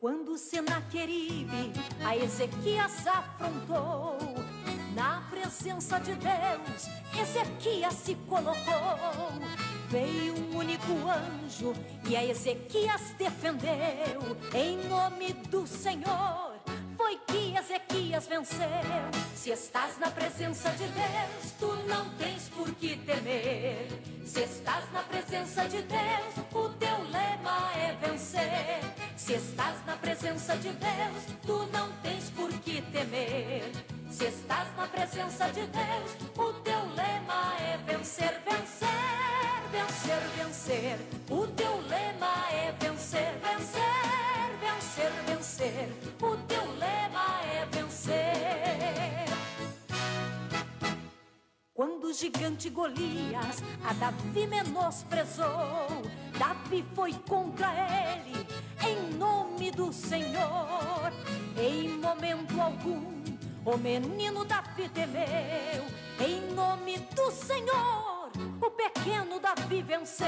Quando Senaqueribe a Ezequias afrontou, na presença de Deus, Ezequias se colocou. Veio um único anjo e a Ezequias defendeu. Em nome do Senhor, foi que Ezequias venceu. Se estás na presença de Deus, tu não tens por que temer. Se estás na presença de Deus, o teu lema é vencer. Se estás na presença de Deus, tu não tens por que temer. Se estás na presença de Deus, o teu lema é vencer, vencer, vencer, vencer. O teu lema é vencer, vencer, vencer, vencer. O teu lema é vencer. Quando o gigante Golias a Davi menosprezou, Davi foi contra ele em nome do Senhor. Em momento algum o menino Davi temeu. Em nome do Senhor, o pequeno Davi venceu.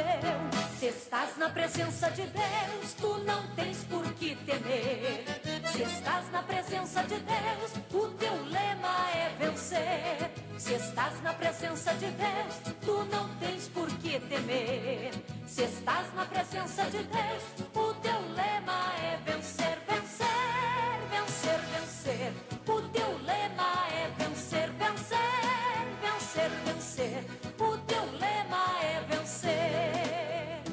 Se estás na presença de Deus, tu não tens por que temer. Se estás na presença de Deus, o teu lema é vencer. Se estás na presença de Deus, tu não tens por que temer. Se estás na presença de Deus, o teu lema é vencer, vencer, vencer, vencer. O teu lema é vencer, vencer, vencer, vencer. O teu lema é vencer.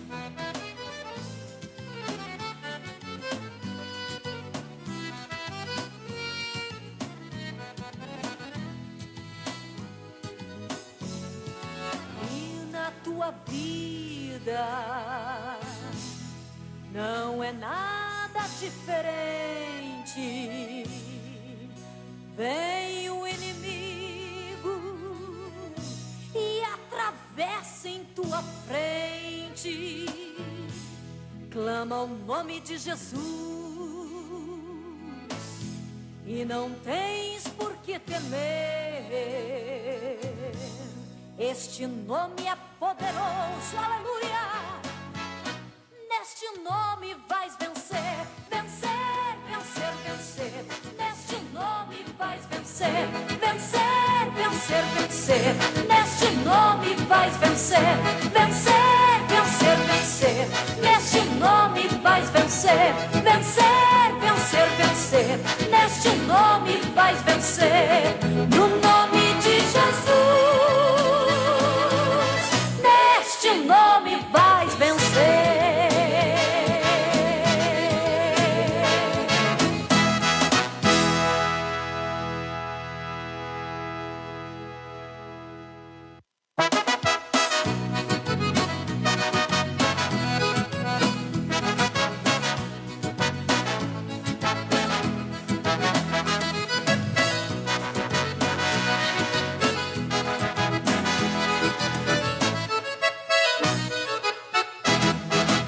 E na tua vida não é nada diferente. Vem o inimigo e atravessa em tua frente. Clama o nome de Jesus e não tens por que temer. Este nome é poderoso, aleluia. Neste nome vais vencer, vencer, vencer, vencer. Neste nome vais vencer, vencer, vencer, vencer. Neste nome vais vencer, vencer, vencer, vencer. Neste nome vais vencer, vencer, vencer, vencer. Neste nome vais vencer, no nome de Jesus. Neste nome vais vencer.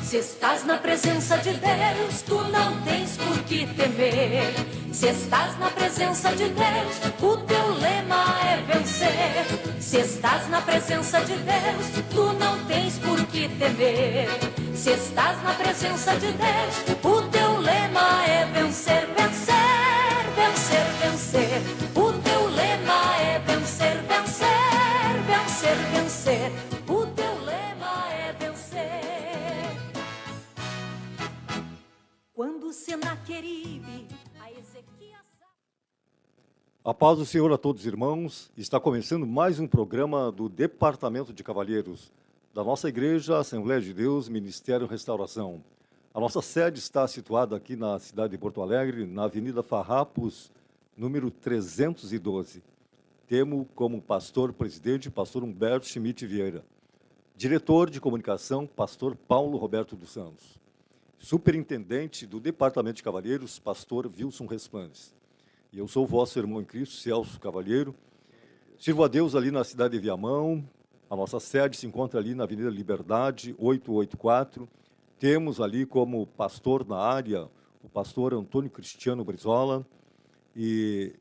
Se estás na presença de Deus, tu não tens por que temer. Se estás na presença de Deus, o teu lema é vencer. Se estás na presença de Deus, tu não tens por que temer. Se estás na presença de Deus, o teu lema é vencer, vencer, vencer, vencer. O teu lema é vencer, vencer, vencer, vencer. O teu lema é vencer. Quando Senaqueribe a Ezequias... A paz do Senhor a todos os irmãos. Está começando mais um programa do Departamento de Cavalheiros da nossa igreja, Assembleia de Deus, Ministério Restauração. A nossa sede está situada aqui na cidade de Porto Alegre, na Avenida Farrapos, número 312. Temos como pastor-presidente, pastor Humberto Schmidt Vieira. Diretor de comunicação, pastor Paulo Roberto dos Santos. Superintendente do Departamento de Cavalheiros, pastor Wilson Resplandes. E eu sou o vosso irmão em Cristo, Celso Cavalheiro. Sirvo a Deus ali na cidade de Viamão. A nossa sede se encontra ali na Avenida Liberdade, 884. Temos ali como pastor na área o pastor Antônio Cristiano Brizola. E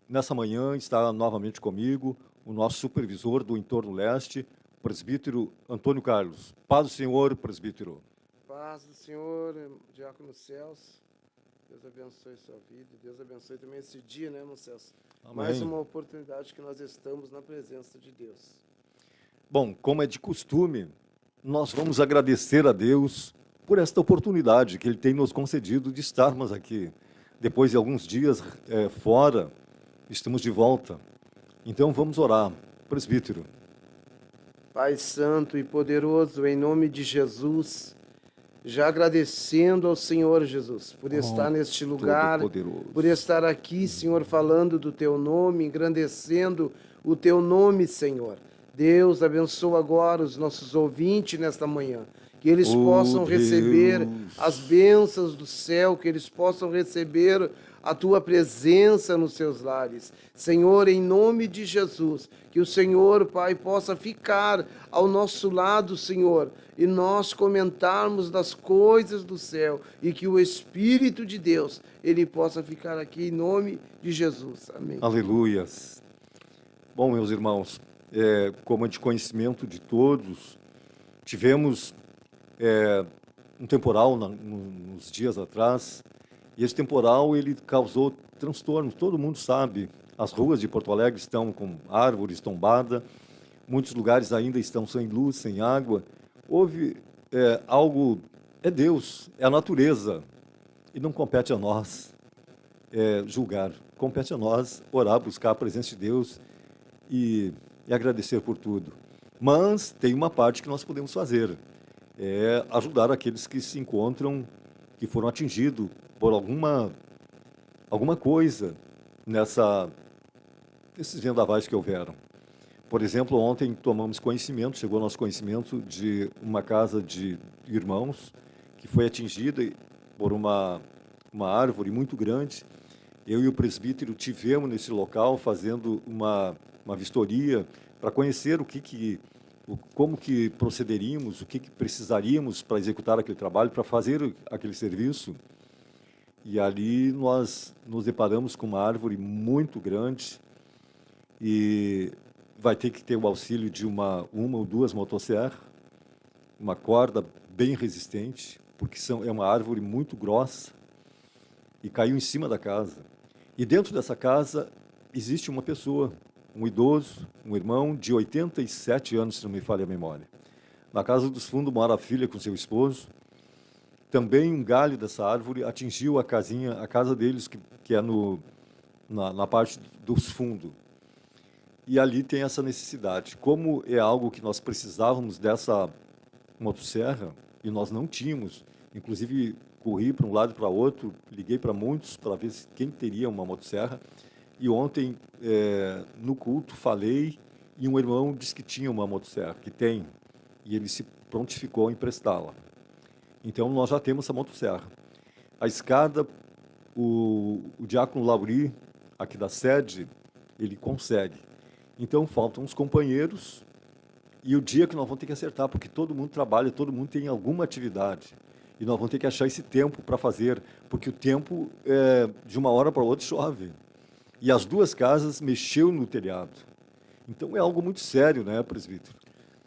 nessa manhã está novamente comigo o nosso supervisor do entorno leste, o presbítero Antônio Carlos. Paz do Senhor, presbítero. Paz do Senhor, diácono Celso. Deus abençoe sua vida. Deus abençoe também esse dia, né, irmão Celso? Amém. Mais uma oportunidade que nós estamos na presença de Deus. Bom, como é de costume, nós vamos agradecer a Deus por esta oportunidade que Ele tem nos concedido de estarmos aqui. Depois de alguns dias fora, estamos de volta. Então vamos orar. Presbítero. Pai Santo e Poderoso, em nome de Jesus, já agradecendo ao Senhor Jesus por estar neste lugar, Todo-Poderoso. por estar aqui, Senhor, falando do Teu nome, engrandecendo o Teu nome, Senhor. Deus, abençoa agora os nossos ouvintes nesta manhã, que eles possam receber as bênçãos do céu, que eles possam receber a Tua presença nos seus lares. Senhor, em nome de Jesus, que o Senhor, Pai, possa ficar ao nosso lado, Senhor, e nós comentarmos das coisas do céu, e que o Espírito de Deus, Ele possa ficar aqui em nome de Jesus. Amém. Aleluias. Bom, meus irmãos, como é de conhecimento de todos, tivemos um temporal nos dias atrás, e esse temporal ele causou transtornos. Todo mundo sabe, as ruas de Porto Alegre estão com árvores tombadas, muitos lugares ainda estão sem luz, sem água. Houve algo, é Deus, é a natureza, e não compete a nós julgar, compete a nós orar, buscar a presença de Deus e agradecer por tudo. Mas tem uma parte que nós podemos fazer, é ajudar aqueles que se encontram, que foram atingidos por alguma coisa nesses vendavais que houveram. Por exemplo, ontem tomamos conhecimento, chegou ao nosso conhecimento de uma casa de irmãos que foi atingida por uma árvore muito grande. Eu e o presbítero tivemos nesse local fazendo uma vistoria para conhecer como que procederíamos, o que precisaríamos para executar aquele trabalho, para fazer aquele serviço. E ali nós nos deparamos com uma árvore muito grande e vai ter que ter o auxílio de uma ou duas motosserras, uma corda bem resistente, porque é uma árvore muito grossa, e caiu em cima da casa. E dentro dessa casa existe uma pessoa, um idoso, um irmão de 87 anos, se não me falha a memória. Na casa dos fundos mora a filha com seu esposo. Também um galho dessa árvore atingiu a casa deles, que é na parte dos fundos. E ali tem essa necessidade. Como é algo que nós precisávamos dessa motosserra, e nós não tínhamos, inclusive corri para um lado e para outro, liguei para muitos para ver quem teria uma motosserra. E ontem, no culto, falei, e um irmão disse que tinha uma motosserra, que tem, e ele se prontificou a emprestá-la. Então, nós já temos essa motosserra. A escada, o diácono Lauri, aqui da sede, ele consegue. Então, faltam os companheiros, e o dia que nós vamos ter que acertar, porque todo mundo trabalha, todo mundo tem alguma atividade. E nós vamos ter que achar esse tempo para fazer, porque o tempo, de uma hora para outra, chove. E as duas casas mexeu no telhado. Então, é algo muito sério, né, presbítero?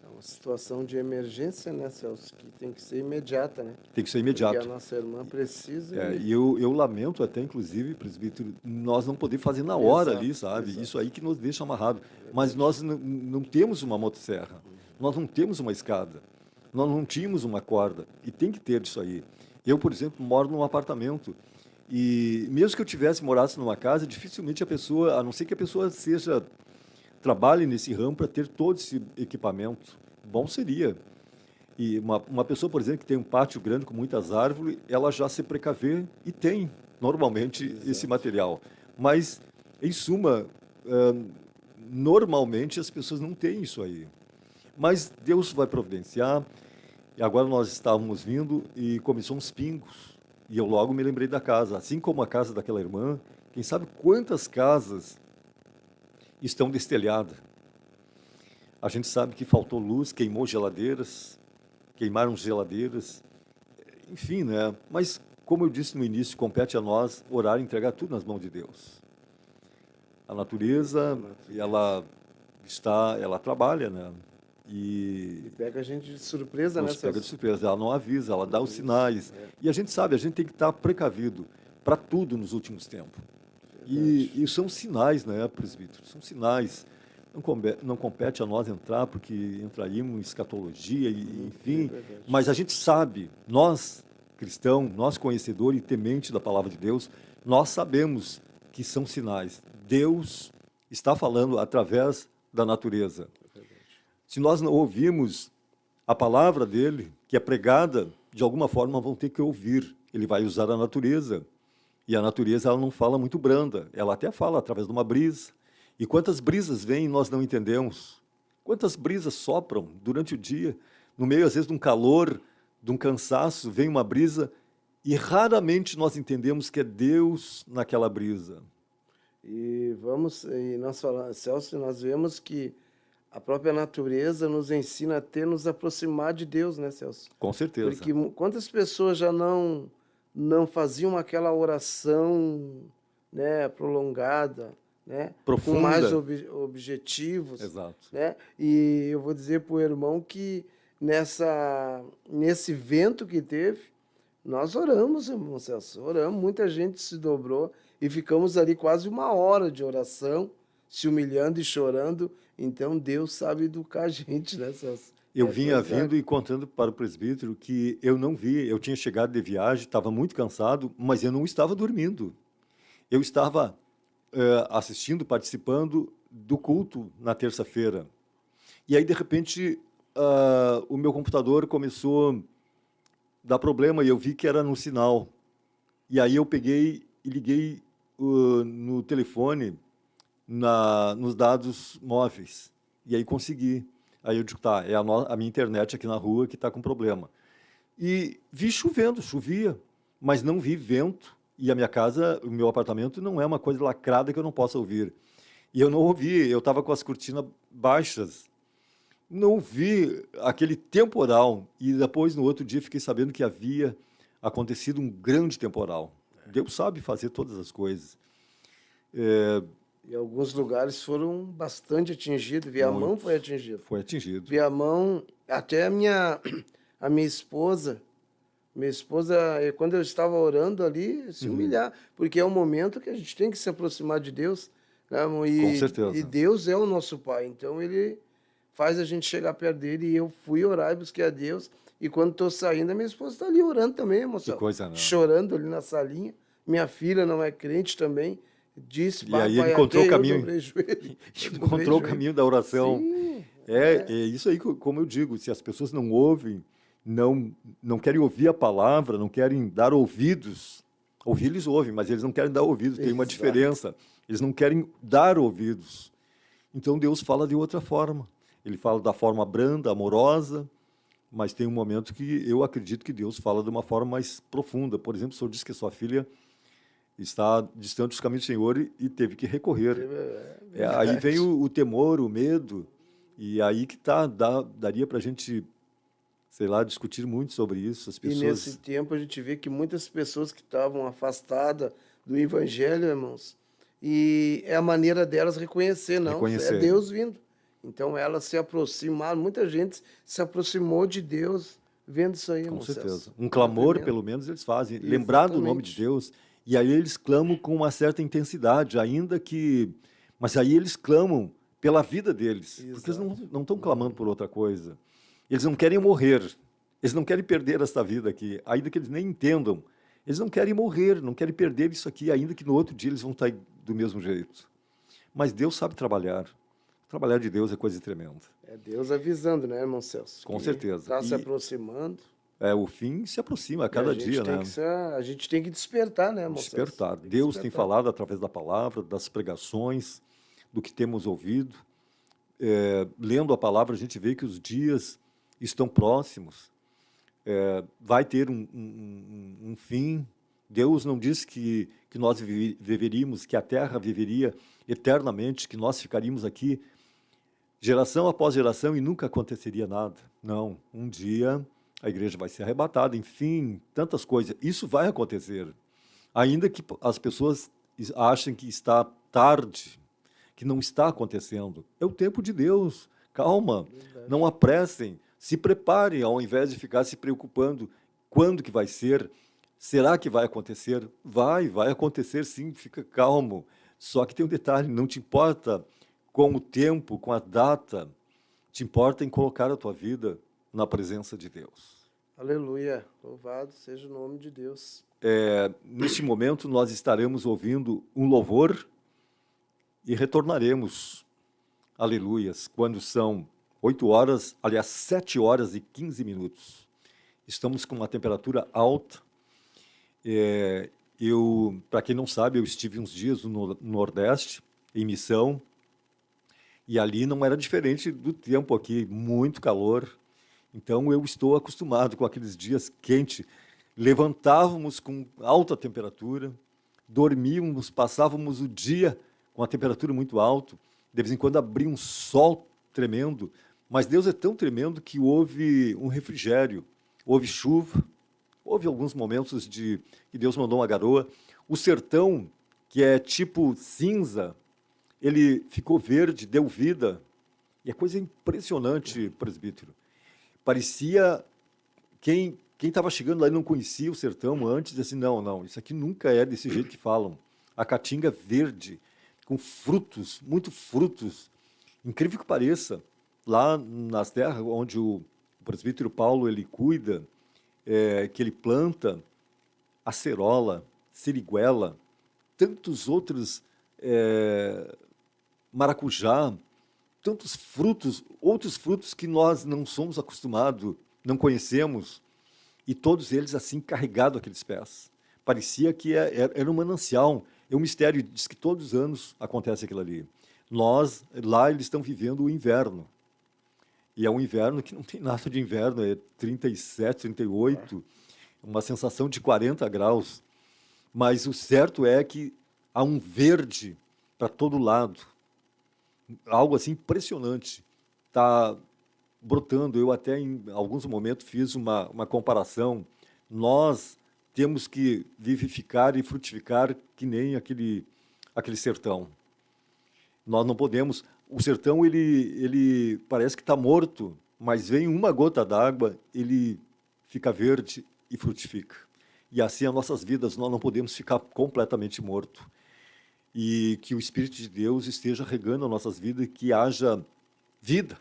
É uma situação de emergência, né, Celso, que tem que ser imediata, né? Tem que ser imediato. Porque a nossa irmã precisa... E eu lamento até, inclusive, presbítero, nós não podemos fazer na hora ali, sabe? Exato. Isso aí que nos deixa amarrado. Mas nós não temos uma motosserra, nós não temos uma escada, nós não tínhamos uma corda, e tem que ter isso aí. Eu, por exemplo, moro num apartamento, e mesmo que eu morasse numa casa, dificilmente a pessoa, a não ser que a pessoa trabalhe nesse ramo para ter todo esse equipamento, bom seria. E uma pessoa, por exemplo, que tem um pátio grande com muitas árvores, ela já se precaver e tem, normalmente, esse material. Mas, em suma, normalmente as pessoas não têm isso aí. Mas Deus vai providenciar. E agora nós estávamos vindo e começou uns pingos. E eu logo me lembrei da casa. Assim como a casa daquela irmã, quem sabe quantas casas estão destelhadas. A gente sabe que faltou luz, queimou geladeiras, queimaram geladeiras, enfim, né? Mas, como eu disse no início, compete a nós orar e entregar tudo nas mãos de Deus. A natureza, ela trabalha, né? E pega a gente de surpresa, né, Celso? Pega de surpresa, ela não avisa, ela dá os sinais. E a gente sabe, a gente tem que estar precavido para tudo nos últimos tempos. E são sinais, né, presbítero? São sinais. Não compete a nós entrar, porque entraríamos em escatologia, enfim. Mas a gente sabe, nós, cristãos, nós conhecedores e temente da palavra de Deus, nós sabemos que são sinais. Deus está falando através da natureza. Se nós não ouvirmos a palavra dele, que é pregada, de alguma forma vão ter que ouvir. Ele vai usar a natureza. E a natureza ela não fala muito branda. Ela até fala através de uma brisa. E quantas brisas vêm e nós não entendemos? Quantas brisas sopram durante o dia? No meio, às vezes, de um calor, de um cansaço, vem uma brisa e raramente nós entendemos que é Deus naquela brisa. E nós falamos, Celso, nós vemos que a própria natureza nos ensina a nos aproximar de Deus, né, Celso? Com certeza. Porque quantas pessoas já não faziam aquela oração, né, prolongada, né, profunda, com mais objetivos. Exato. Né? E eu vou dizer para o irmão que nesse evento que teve, nós oramos, irmão Celso, oramos, muita gente se dobrou e ficamos ali quase 1 hora de oração, se humilhando e chorando. Então Deus sabe educar a gente, né, Celso? Eu vinha vindo e contando para o presbítero que eu não vi, eu tinha chegado de viagem, estava muito cansado, mas eu não estava dormindo. Eu estava assistindo, participando do culto na terça-feira. E aí, de repente, o meu computador começou a dar problema e eu vi que era no sinal. E aí eu peguei e liguei no telefone, nos dados móveis. E aí consegui. Aí eu digo, tá, é a minha internet aqui na rua que está com problema. E vi chovendo, chovia, mas não vi vento. E a minha casa, o meu apartamento, não é uma coisa lacrada que eu não possa ouvir. E eu não ouvi, eu estava com as cortinas baixas. Não vi aquele temporal. E depois, no outro dia, fiquei sabendo que havia acontecido um grande temporal. Deus sabe fazer todas as coisas. E alguns lugares foram bastante atingidos. Viamão foi atingido. Foi atingido. Viamão, até a minha esposa, quando eu estava orando ali, se humilhar, porque é um momento que a gente tem que se aproximar de Deus. Né? Com certeza. E Deus é o nosso Pai, então Ele faz a gente chegar perto dele. E eu fui orar e busquei a Deus. E quando estou saindo, a minha esposa está ali orando também, moça. Que coisa, não. Chorando ali na salinha. Minha filha não é crente também. Disse, e aí ele encontrou o caminho. Encontrou o caminho da oração. Sim, é isso aí, como eu digo, se as pessoas não ouvem, não querem ouvir a palavra, não querem dar ouvidos. Ouvir eles ouvem, mas eles não querem dar ouvidos, tem uma diferença. Eles não querem dar ouvidos. Então Deus fala de outra forma. Ele fala da forma branda, amorosa, mas tem um momento que eu acredito que Deus fala de uma forma mais profunda. Por exemplo, o senhor disse que sua filha está distante dos caminhos do Senhor e teve que recorrer. Aí vem o temor, o medo, e aí que daria para a gente, sei lá, discutir muito sobre isso. As pessoas... E nesse tempo a gente vê que muitas pessoas que estavam afastadas do Evangelho, irmãos, e é a maneira delas reconhecer, é Deus vindo. Então elas se aproximaram, muita gente se aproximou de Deus vendo isso aí, Com certeza. Celso. Um clamor, pelo menos, eles fazem. Exatamente. Lembrar do nome de Deus. E aí eles clamam com uma certa intensidade, mas aí eles clamam pela vida deles. Exato. Porque eles não estão clamando por outra coisa. Eles não querem morrer. Eles não querem perder esta vida aqui, ainda que eles nem entendam. Eles não querem morrer, não querem perder isso aqui, ainda que no outro dia eles vão estar do mesmo jeito. Mas Deus sabe trabalhar. Trabalhar de Deus é coisa tremenda. É Deus avisando, né, irmão Celso? Com certeza. Está se aproximando. O fim se aproxima a cada dia, né? A gente tem que despertar, né, irmão Celso? Despertar. Deus tem falado através da palavra, das pregações, do que temos ouvido. Lendo a palavra, a gente vê que os dias estão próximos. Vai ter um fim. Deus não disse que nós viveríamos, que a terra viveria eternamente, que nós ficaríamos aqui geração após geração e nunca aconteceria nada. Não, um dia a igreja vai ser arrebatada, enfim, tantas coisas. Isso vai acontecer. Ainda que as pessoas achem que está tarde, que não está acontecendo. É o tempo de Deus. Calma, não apressem, se preparem, ao invés de ficar se preocupando quando que vai ser. Será que vai acontecer? Vai acontecer sim, fica calmo. Só que tem um detalhe, não te importa com o tempo, com a data, te importa em colocar a tua vida na presença de Deus. Aleluia. Louvado seja o nome de Deus. Neste momento, nós estaremos ouvindo um louvor e retornaremos, aleluias, quando são 7 horas e 15 minutos. Estamos com uma temperatura alta. Para quem não sabe, eu estive uns dias no Nordeste, em missão, e ali não era diferente do tempo aqui, muito calor. Então, eu estou acostumado com aqueles dias quentes. Levantávamos com alta temperatura, dormíamos, passávamos o dia com a temperatura muito alta. De vez em quando abria um sol tremendo, mas Deus é tão tremendo que houve um refrigério, houve chuva, houve alguns momentos que Deus mandou uma garoa. O sertão, que é tipo cinza, ele ficou verde, deu vida. E é coisa impressionante, presbítero. Parecia quem estava chegando lá e não conhecia o sertão antes, disse assim, não, isso aqui nunca é desse jeito que falam. A caatinga verde, com frutos, muito frutos. Incrível que pareça, lá nas terras onde o presbítero Paulo ele cuida, que ele planta acerola, siriguela, tantos outros maracujá, tantos frutos, outros frutos que nós não somos acostumados, não conhecemos, e todos eles assim carregados aqueles pés. Parecia que era um manancial, é um mistério, diz que todos os anos acontece aquilo ali. Lá eles estão vivendo o inverno, e é um inverno que não tem nada de inverno, é 37, 38, uma sensação de 40 graus, mas o certo é que há um verde para todo lado, algo assim impressionante, está brotando. Eu até em alguns momentos fiz uma comparação. Nós temos que vivificar e frutificar que nem aquele sertão. Nós não podemos. O sertão ele parece que está morto, mas vem uma gota d'água, ele fica verde e frutifica. E assim as nossas vidas, nós não podemos ficar completamente morto. E que o Espírito de Deus esteja regando as nossas vidas, que haja vida,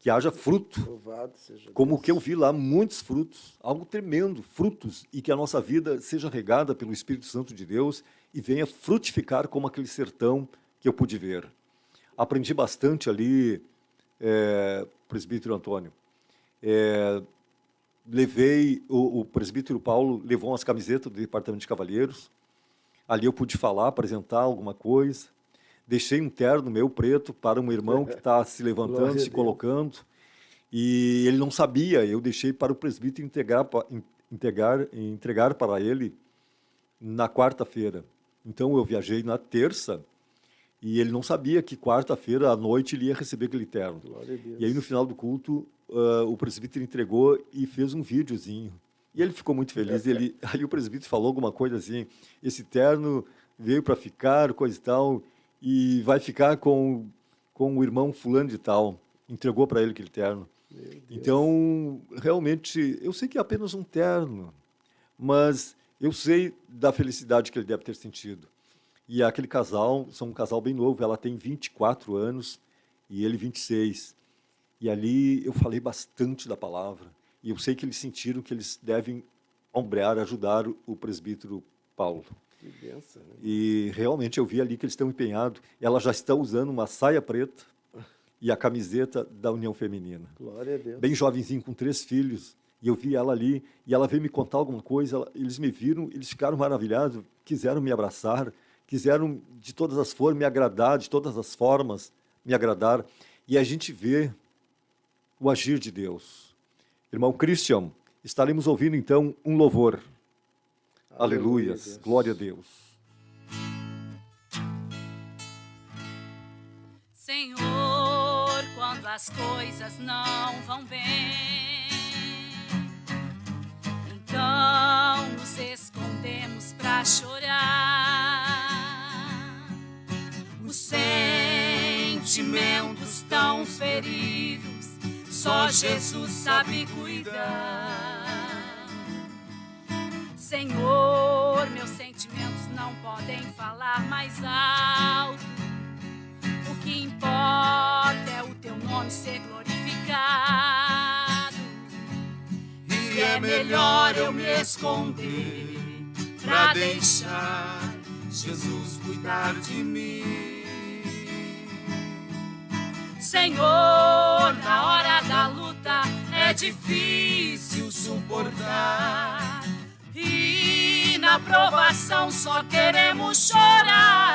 que haja fruto. Louvado seja Como Deus. o que eu vi lá, muitos frutos, algo tremendo, frutos, e que a nossa vida seja regada pelo Espírito Santo de Deus e venha frutificar como aquele sertão que eu pude ver. Aprendi bastante ali, presbítero Antônio. O presbítero Paulo levou umas camisetas do Departamento de Cavalheiros. Ali eu pude falar, apresentar alguma coisa. Deixei um terno meu preto para um irmão que está se levantando, se colocando. E ele não sabia, eu deixei para o presbítero entregar para ele na quarta-feira. Então eu viajei na terça e ele não sabia que quarta-feira à noite ele ia receber aquele terno. Glória a Deus. E aí no final do culto o presbítero entregou e fez um videozinho. E ele ficou muito feliz. Aí o presbítero falou alguma coisa assim, esse terno veio para ficar, coisa e tal, e vai ficar com o irmão fulano de tal. Entregou para ele aquele terno. Então, realmente, eu sei que é apenas um terno, mas eu sei da felicidade que ele deve ter sentido. E aquele casal, são um casal bem novo, ela tem 24 anos e ele 26. E ali eu falei bastante da palavra. E eu sei que eles sentiram que eles devem ombrear, ajudar o presbítero Paulo. Que benção, né? E realmente eu vi ali que eles estão empenhados. Ela já está usando uma saia preta e a camiseta da União Feminina. Glória a Deus. Bem jovenzinho, com 3 filhos. E eu vi ela ali, e ela veio me contar alguma coisa. Eles me viram, eles ficaram maravilhados, quiseram me abraçar, quiseram de todas as formas me agradar, de todas as formas me agradar. E a gente vê o agir de Deus. Irmão Christian, estaremos ouvindo então um louvor. Aleluias, Deus. glória a Deus. Senhor, quando as coisas não vão bem, então nos escondemos pra chorar. Os sentimentos tão feridos, só Jesus sabe cuidar. Senhor, meus sentimentos não podem falar mais alto. O que importa é o teu nome ser glorificado. E é melhor eu me esconder pra deixar Jesus cuidar de mim. Senhor, na hora da luta é difícil suportar. E na provação só queremos chorar.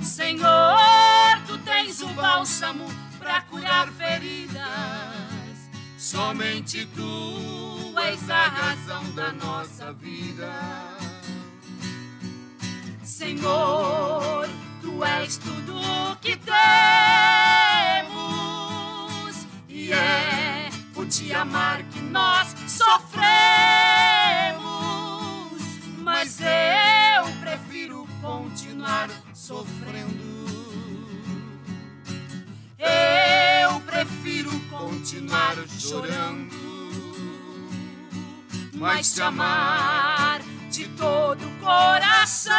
Senhor, tu tens o bálsamo pra curar feridas. Somente tu és a razão da nossa vida. Senhor, tu és tudo que temos. E é por te amar que nós sofremos. Mas eu prefiro continuar sofrendo. Eu prefiro continuar chorando. Mas te amar de todo o coração.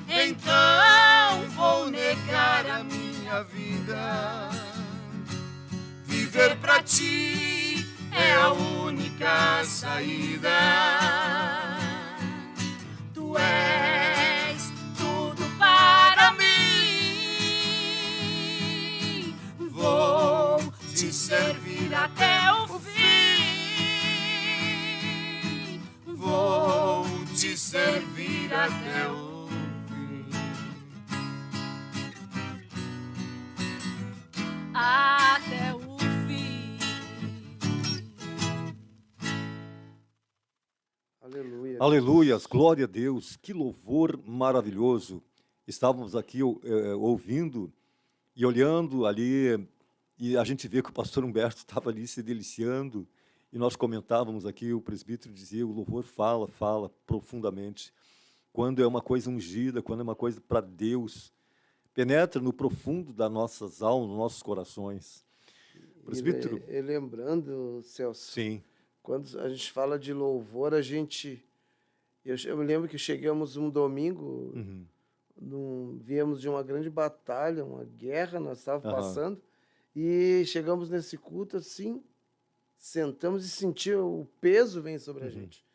Então vou negar a minha vida. Viver pra ti é a única saída. Tu és tudo para mim. Vou te servir até o fim. Vou te servir até o até o fim. Aleluia. Aleluias, glória a Deus, que louvor maravilhoso. Estávamos aqui ouvindo e olhando ali, e a gente vê que o pastor Humberto estava ali se deliciando, e nós comentávamos aqui, o presbítero dizia, o louvor fala profundamente. Quando é uma coisa ungida, quando é uma coisa para Deus, penetra no profundo das nossas almas, nos nossos corações. Presbítero? E lembrando, Celso, Sim. quando a gente fala de louvor, eu me lembro que chegamos um domingo, viemos de uma grande batalha, uma guerra, nós estávamos passando, e chegamos nesse culto assim, sentamos e sentimos o peso vem sobre a gente.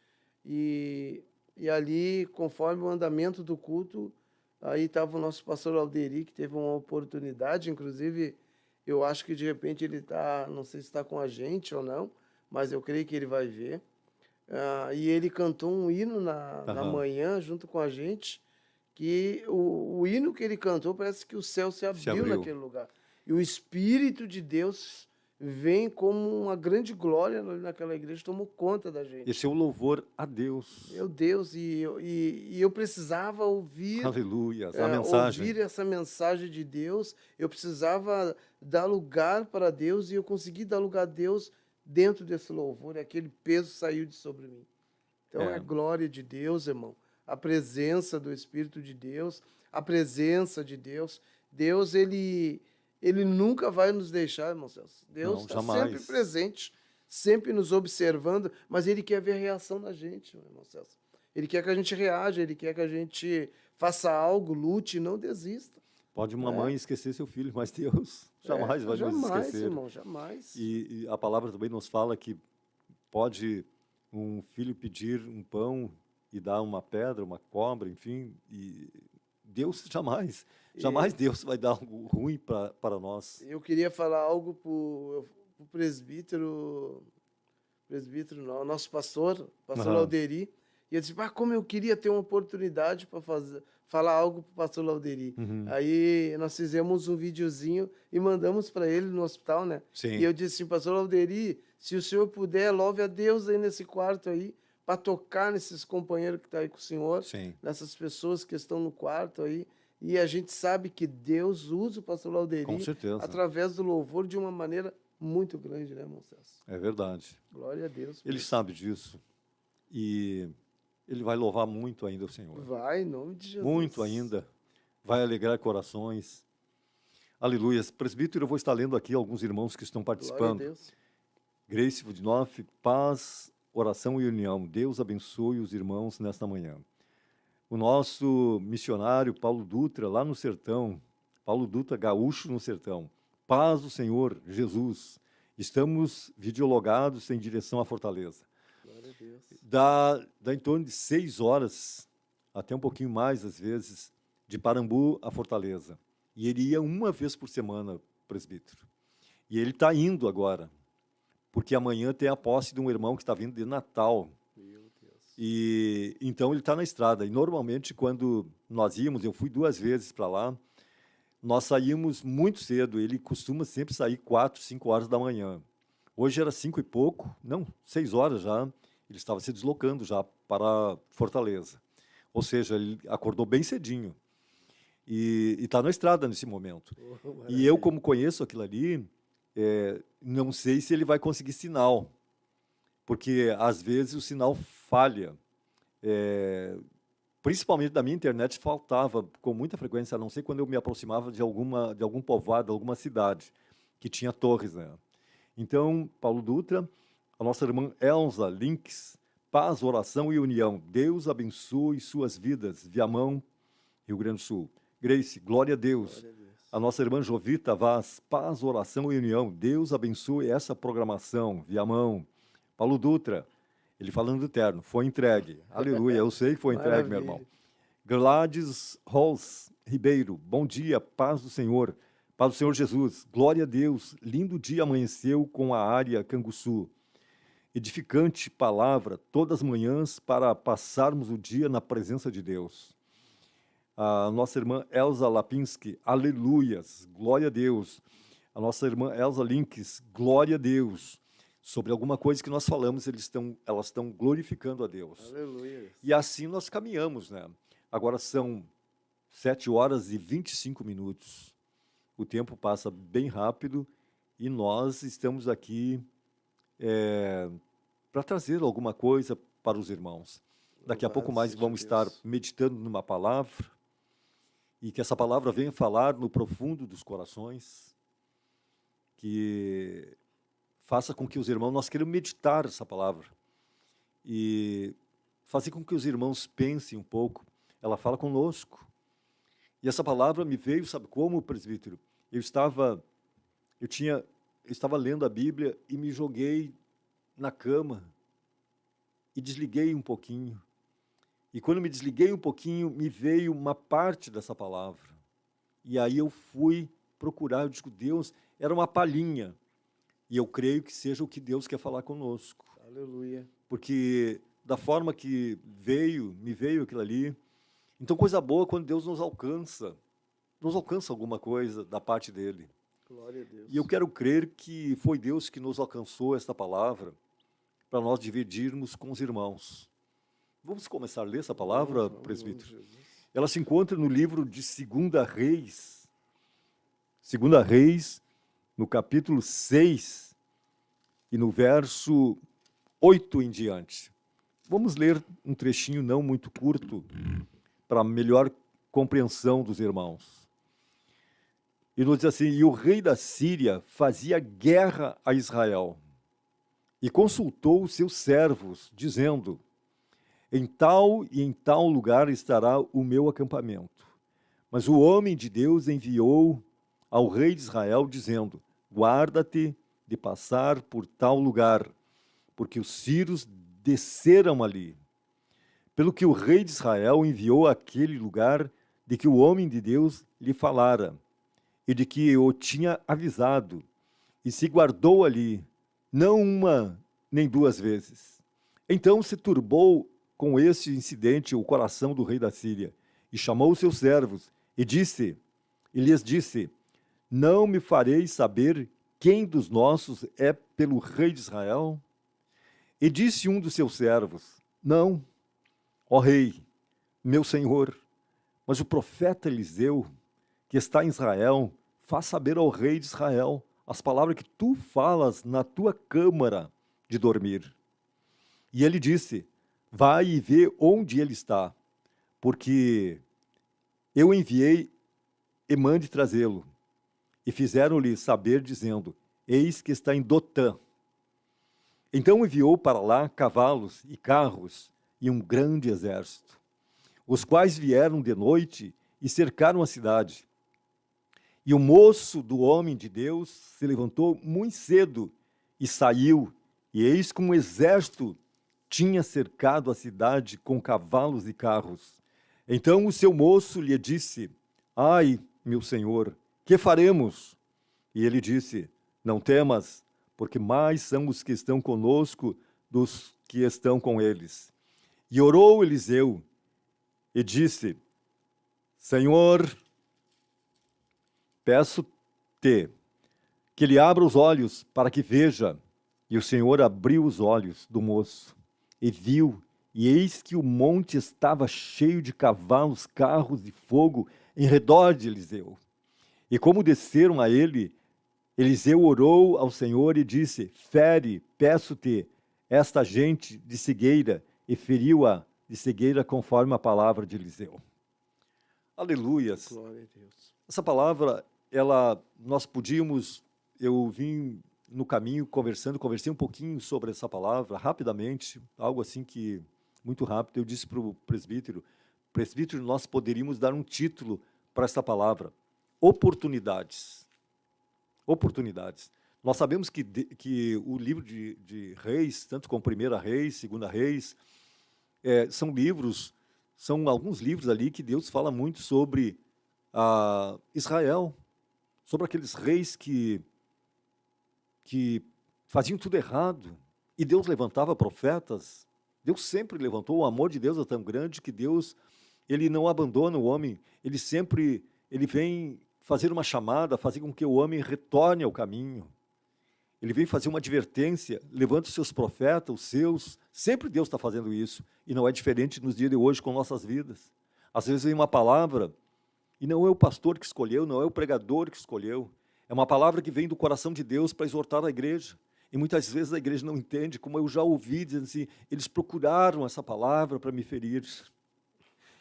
E ali, conforme o andamento do culto, aí estava o nosso pastor Alderi, que teve uma oportunidade, inclusive, eu acho que de repente ele está, não sei se está com a gente ou não, mas eu creio que ele vai ver. E ele cantou um hino na manhã, junto com a gente, que o hino que ele cantou, parece que o céu se abriu naquele lugar. E o Espírito de Deus vem como uma grande glória naquela igreja, tomou conta da gente. Esse é o louvor a Deus. Meu Deus, e eu precisava ouvir, Aleluia, a mensagem. ouvir essa mensagem de Deus, eu precisava dar lugar para Deus, e eu consegui dar lugar a Deus dentro desse louvor, e aquele peso saiu de sobre mim. Então é a glória de Deus, irmão, a presença do Espírito de Deus, a presença de Deus. Deus, ele nunca vai nos deixar, irmão Celso. Deus está sempre presente, sempre nos observando, mas Ele quer ver a reação da gente, irmão Celso. Ele quer que a gente reaja, Ele quer que a gente faça algo, lute e não desista. Pode uma mãe esquecer seu filho, mas Deus jamais vai nos esquecer. Jamais, irmão, jamais. E a palavra também nos fala que pode um filho pedir um pão e dar uma pedra, uma cobra, enfim, e Deus jamais Deus vai dar algo ruim para nós. Eu queria falar algo para o presbítero, não, nosso pastor Lauderi, e eu disse, como eu queria ter uma oportunidade para falar algo para o pastor Lauderi. Aí nós fizemos um videozinho e mandamos para ele no hospital, né? Sim. E eu disse assim, pastor Lauderi, se o senhor puder, louve a Deus aí nesse quarto aí, para tocar nesses companheiros que estão aí com o senhor, Sim. nessas pessoas que estão no quarto aí. E a gente sabe que Deus usa o pastor Lauderi através do louvor de uma maneira muito grande, né, irmão Celso? É verdade. Glória a Deus. Ele sabe disso. E ele vai louvar muito ainda o Senhor. Vai, em nome de Jesus. Muito ainda. Vai alegrar corações. Aleluia. Presbítero, eu vou estar lendo aqui alguns irmãos que estão participando. Glória a Deus. Grace Vudinoff, paz, oração e união. Deus abençoe os irmãos nesta manhã. O nosso missionário Paulo Dutra, lá no sertão, Paulo Dutra, gaúcho no sertão. Paz do Senhor Jesus. Estamos videologados em direção à Fortaleza. Glória a Deus. Dá em torno de 6 horas, até um pouquinho mais às vezes, de Parambu a Fortaleza. E ele ia uma vez por semana, presbítero. E ele está indo agora, porque amanhã tem a posse de um irmão que está vindo de Natal. Meu Deus. E então ele está na estrada. E normalmente quando nós íamos, eu fui 2 vezes para lá, nós saímos muito cedo. Ele costuma sempre sair 4, 5 horas da manhã. Hoje era 5 e pouco, não, 6 horas já. Ele estava se deslocando já para Fortaleza. Ou seja, ele acordou bem cedinho. E está na estrada nesse momento. E eu, como conheço aquilo ali, não sei se ele vai conseguir sinal. Porque, às vezes, o sinal falha. Principalmente da minha internet, faltava com muita frequência, a não ser quando eu me aproximava de algum povoado, alguma cidade, que tinha torres, né? Então, Paulo Dutra, a nossa irmã Elza Links, paz, oração e união. Deus abençoe suas vidas. Viamão, Rio Grande do Sul. Grace, glória a Deus. Glória a Deus. A nossa irmã Jovita Vaz, paz, oração e união. Deus abençoe essa programação. Viamão. Paulo Dutra, ele falando do terno, foi entregue. Aleluia, eu sei que foi entregue, meu irmão. Gladys Rolls Ribeiro, bom dia, paz do Senhor. Paz do Senhor Jesus, glória a Deus. Lindo dia amanheceu com a área Canguçu. Edificante palavra todas as manhãs para passarmos o dia na presença de Deus. A nossa irmã Elza Lapinski, aleluias, glória a Deus. A nossa irmã Elza Links, glória a Deus. Sobre alguma coisa que nós falamos, elas estão glorificando a Deus. Aleluia. E assim nós caminhamos, né? Agora são 7 horas e 25 minutos. O tempo passa bem rápido e nós estamos aqui para trazer alguma coisa para os irmãos. Daqui a pouco mais vamos estar meditando numa palavra e que essa palavra venha falar no profundo dos corações, que faça com que os irmãos, nós queremos meditar essa palavra e fazer com que os irmãos pensem um pouco. Ela fala conosco. E essa palavra me veio, sabe como, presbítero? Eu estava lendo a Bíblia e me joguei na cama e desliguei um pouquinho. E quando me desliguei um pouquinho, me veio uma parte dessa palavra. E aí eu fui procurar, eu digo, Deus, era uma palhinha. E eu creio que seja o que Deus quer falar conosco. Aleluia. Porque da forma que me veio aquilo ali. Então, coisa boa quando Deus nos alcança alguma coisa da parte dele. Glória a Deus. E eu quero crer que foi Deus que nos alcançou esta palavra para nós dividirmos com os irmãos. Vamos começar a ler essa palavra, presbítero? Ela se encontra no livro de 2 Reis. 2 Reis, no capítulo 6 e no verso 8 em diante. Vamos ler um trechinho não muito curto para melhor compreensão dos irmãos. E nos diz assim, e o rei da Síria fazia guerra a Israel e consultou os seus servos, dizendo, em tal e em tal lugar estará o meu acampamento. Mas o homem de Deus enviou ao rei de Israel, dizendo, guarda-te de passar por tal lugar, porque os sírios desceram ali. Pelo que o rei de Israel enviou àquele lugar de que o homem de Deus lhe falara, e de que o tinha avisado, e se guardou ali, não uma nem 2 vezes. Então se turbou com este incidente o coração do rei da Síria, e chamou os seus servos, e lhes disse, não me fareis saber quem dos nossos é pelo rei de Israel? E disse um dos seus servos, não, ó rei, meu senhor, mas o profeta Eliseu, que está em Israel, faz saber ao rei de Israel as palavras que tu falas na tua câmara de dormir. E ele disse, vai e vê onde ele está, porque eu enviei e mande trazê-lo. E fizeram-lhe saber, dizendo, eis que está em Dotã. Então enviou para lá cavalos e carros e um grande exército, os quais vieram de noite e cercaram a cidade. E o moço do homem de Deus se levantou muito cedo e saiu, e eis que um exército tinha cercado a cidade com cavalos e carros. Então o seu moço lhe disse: Ai, meu senhor, que faremos? E ele disse: Não temas, porque mais são os que estão conosco dos que estão com eles. E orou Eliseu e disse: Senhor, peço-te que lhe abra os olhos para que veja. E o Senhor abriu os olhos do moço e viu, e eis que o monte estava cheio de cavalos, carros de fogo em redor de Eliseu. E como desceram a ele, Eliseu orou ao Senhor e disse: Fere, peço-te, esta gente de cegueira, e feriu-a de cegueira conforme a palavra de Eliseu. Aleluias. Glória a Deus. Essa palavra, eu vim no caminho conversei um pouquinho sobre essa palavra, rapidamente, algo assim que, muito rápido, eu disse para o presbítero, nós poderíamos dar um título para essa palavra: oportunidades. Oportunidades. Nós sabemos que o livro de Reis, tanto como 1 Reis, 2 Reis, são alguns livros ali que Deus fala muito sobre Israel, sobre aqueles reis que faziam tudo errado, e Deus levantava profetas. Deus sempre levantou. O amor de Deus é tão grande que Deus, ele não abandona o homem, ele vem fazer uma chamada, fazer com que o homem retorne ao caminho. Ele vem fazer uma advertência, levanta os seus profetas, os seus. Sempre Deus está fazendo isso. E não é diferente nos dias de hoje com nossas vidas. Às vezes vem uma palavra, e não é o pastor que escolheu, não é o pregador que escolheu. É uma palavra que vem do coração de Deus para exortar a igreja. E muitas vezes a igreja não entende, como eu já ouvi, dizendo assim, eles procuraram essa palavra para me ferir.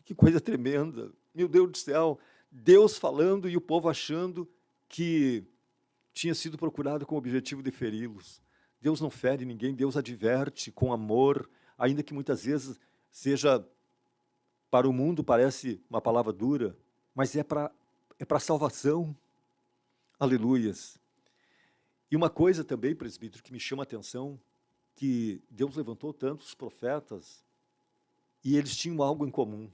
Que coisa tremenda. Meu Deus do céu, Deus falando e o povo achando que tinha sido procurado com o objetivo de feri-los. Deus não fere ninguém, Deus adverte com amor, ainda que muitas vezes seja, para o mundo parece uma palavra dura, mas é para salvação. Aleluias. E uma coisa também, presbítero, que me chama a atenção, que Deus levantou tantos profetas e eles tinham algo em comum.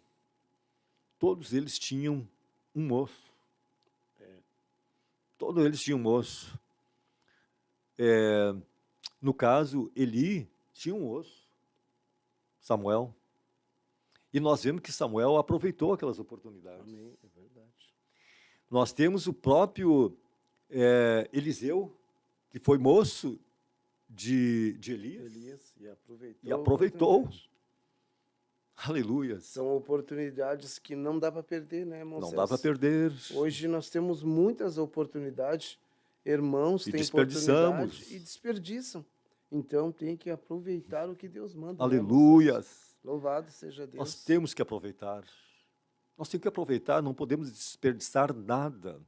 Todos eles tinham um moço. Todos eles tinham um moço. No caso, Eli tinha um moço, Samuel. E nós vemos que Samuel aproveitou aquelas oportunidades. Amém, é verdade. Nós temos o próprio Eliseu, que foi moço de Elias E aproveitou. a oportunidade. Aleluia. São oportunidades que não dá para perder, né, irmão? Não Celso? dá para perder. Hoje nós temos muitas oportunidades, irmãos E têm desperdiçamos. oportunidade e desperdiçam. Então tem que aproveitar o que Deus manda. né, Aleluias. irmãos? Louvado seja Deus. Nós temos que aproveitar. Nós temos que aproveitar, não podemos desperdiçar nada.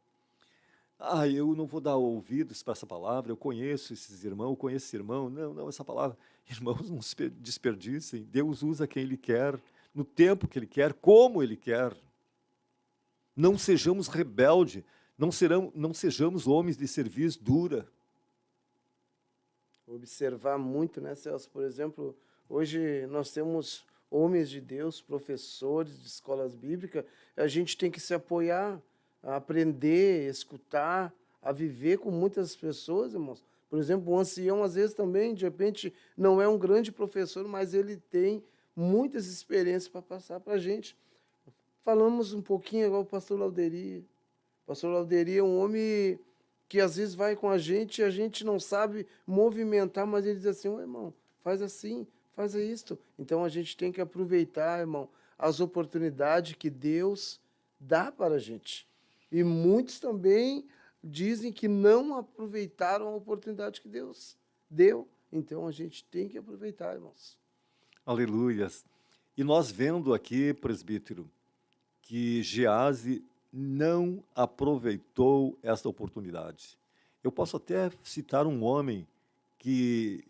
Eu não vou dar ouvidos para essa palavra, eu conheço esses irmãos, eu conheço esse irmão. Não, essa palavra. Irmãos, não se desperdicem. Deus usa quem Ele quer, no tempo que Ele quer, como Ele quer. Não sejamos rebeldes, não sejamos homens de serviço dura. Observar muito, né, Celso? Por exemplo, hoje nós temos homens de Deus, professores de escolas bíblicas, a gente tem que se apoiar, a aprender, escutar, a viver com muitas pessoas, irmãos. Por exemplo, o ancião, às vezes, também, de repente, não é um grande professor, mas ele tem muitas experiências para passar para a gente. Falamos um pouquinho agora o pastor Lauderi. O pastor Lauderi é um homem que, às vezes, vai com a gente e a gente não sabe movimentar, mas ele diz assim, irmão, faz assim, faz isto. Então, a gente tem que aproveitar, irmão, as oportunidades que Deus dá para a gente. E muitos também dizem que não aproveitaram a oportunidade que Deus deu. Então, a gente tem que aproveitar, irmãos. Aleluias. E nós vendo aqui, presbítero, que Geazi não aproveitou essa oportunidade. Eu posso até citar um homem que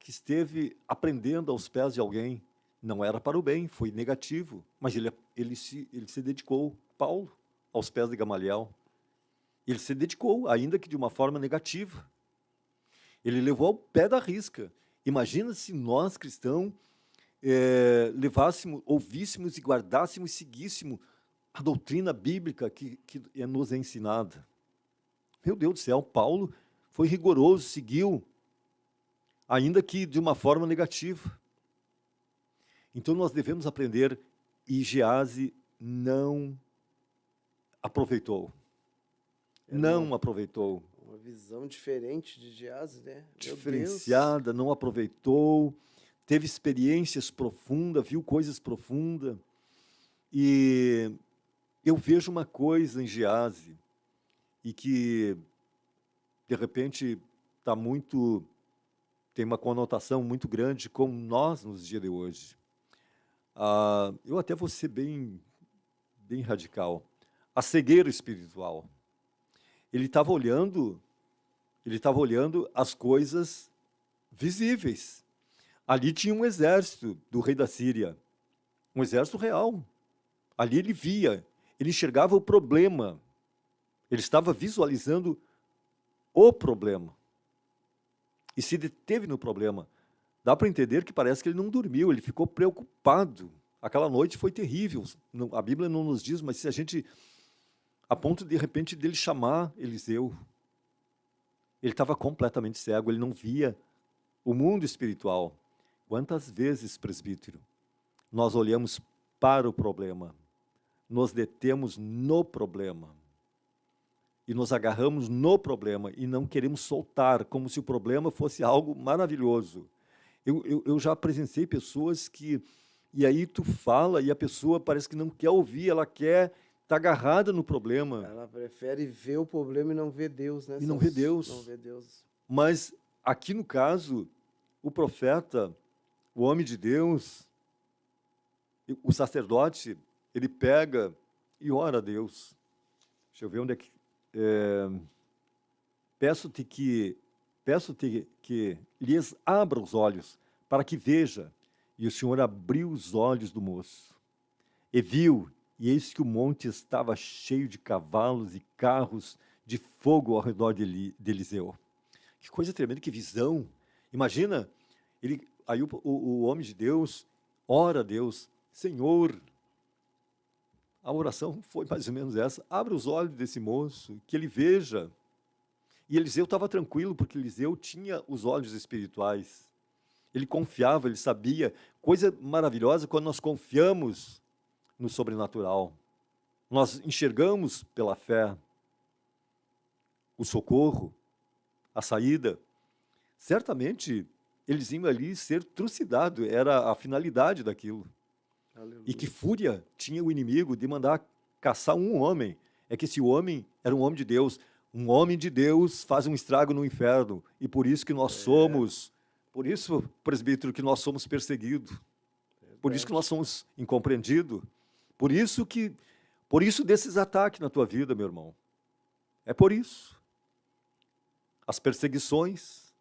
que esteve aprendendo aos pés de alguém. Não era para o bem, foi negativo, mas ele se dedicou, Paulo, aos pés de Gamaliel. Ele se dedicou, ainda que de uma forma negativa. Ele levou ao pé da risca. Imagina se nós, cristãos, levássemos, ouvíssemos e guardássemos e seguíssemos a doutrina bíblica que nos é ensinada. Meu Deus do céu, Paulo foi rigoroso, seguiu, ainda que de uma forma negativa. Então nós devemos aprender, e Gease não aproveitou. Não aproveitou. Uma visão diferente de Gease, né? Diferenciada, não aproveitou, teve experiências profundas, viu coisas profundas. E eu vejo uma coisa em Gease, e que, de repente, tem uma conotação muito grande com nós nos dias de hoje. Eu até vou ser bem radical. A cegueira espiritual. Ele estava olhando as coisas visíveis. Ali tinha um exército do rei da Síria, um exército real. Ali ele via, ele enxergava o problema. Ele estava visualizando o problema. E se deteve no problema. Dá para entender que parece que ele não dormiu, ele ficou preocupado. Aquela noite foi terrível. A Bíblia não nos diz, mas se a gente, a ponto de repente dele chamar Eliseu, ele estava completamente cego, ele não via o mundo espiritual. Quantas vezes, presbítero, nós olhamos para o problema, nos detemos no problema, e nos agarramos no problema, e não queremos soltar, como se o problema fosse algo maravilhoso. Eu já presenciei pessoas que, e aí tu fala, e a pessoa parece que não quer ouvir, ela quer estar agarrada no problema. Ela prefere ver o problema e não ver Deus, né? E não vê Deus. Não vê Deus. Mas aqui no caso, o profeta, o homem de Deus, o sacerdote, ele pega e ora a Deus. Deixa eu ver onde é que... Peço-te que lhes abra os olhos, para que veja. E o Senhor abriu os olhos do moço. E viu, e eis que o monte estava cheio de cavalos e carros de fogo ao redor de Eliseu. Que coisa tremenda, que visão. Imagina, aí o homem de Deus ora a Deus, Senhor. A oração foi mais ou menos essa, abre os olhos desse moço, que ele veja. E Eliseu estava tranquilo, porque Eliseu tinha os olhos espirituais. Ele confiava, ele sabia. Coisa maravilhosa quando nós confiamos no sobrenatural. Nós enxergamos pela fé o socorro, a saída. Certamente, eles iam ali ser trucidados, era a finalidade daquilo. Aleluia. E que fúria tinha o inimigo de mandar caçar um homem. É que esse homem era um homem de Deus. Um homem de Deus faz um estrago no inferno. E por isso que nós somos, por isso, presbítero, que nós somos perseguidos. Por isso que nós somos incompreendidos. Por isso desses ataques na tua vida, meu irmão. É por isso. As perseguições,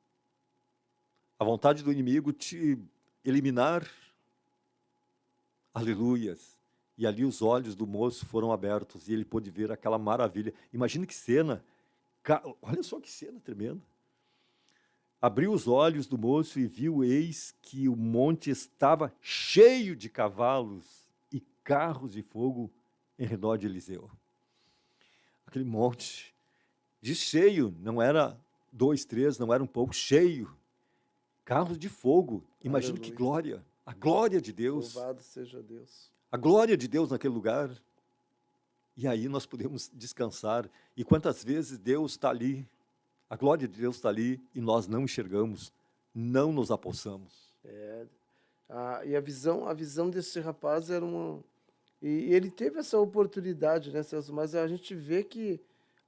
a vontade do inimigo te eliminar. Aleluias. E ali os olhos do moço foram abertos e ele pôde ver aquela maravilha. Imagina que cena. Olha só que cena tremenda. Abriu os olhos do moço e viu, eis que o monte estava cheio de cavalos e carros de fogo em redor de Eliseu. Aquele monte, diz cheio, não era 2, 3, não era um pouco, cheio. Carros de fogo. Imagina que glória. A glória de Deus. Louvado seja Deus. A glória de Deus naquele lugar. E aí nós podemos descansar. E quantas vezes Deus está ali, a glória de Deus está ali, e nós não enxergamos, não nos apossamos. E a visão desse rapaz era uma... E ele teve essa oportunidade, né, Celso? Mas a gente vê que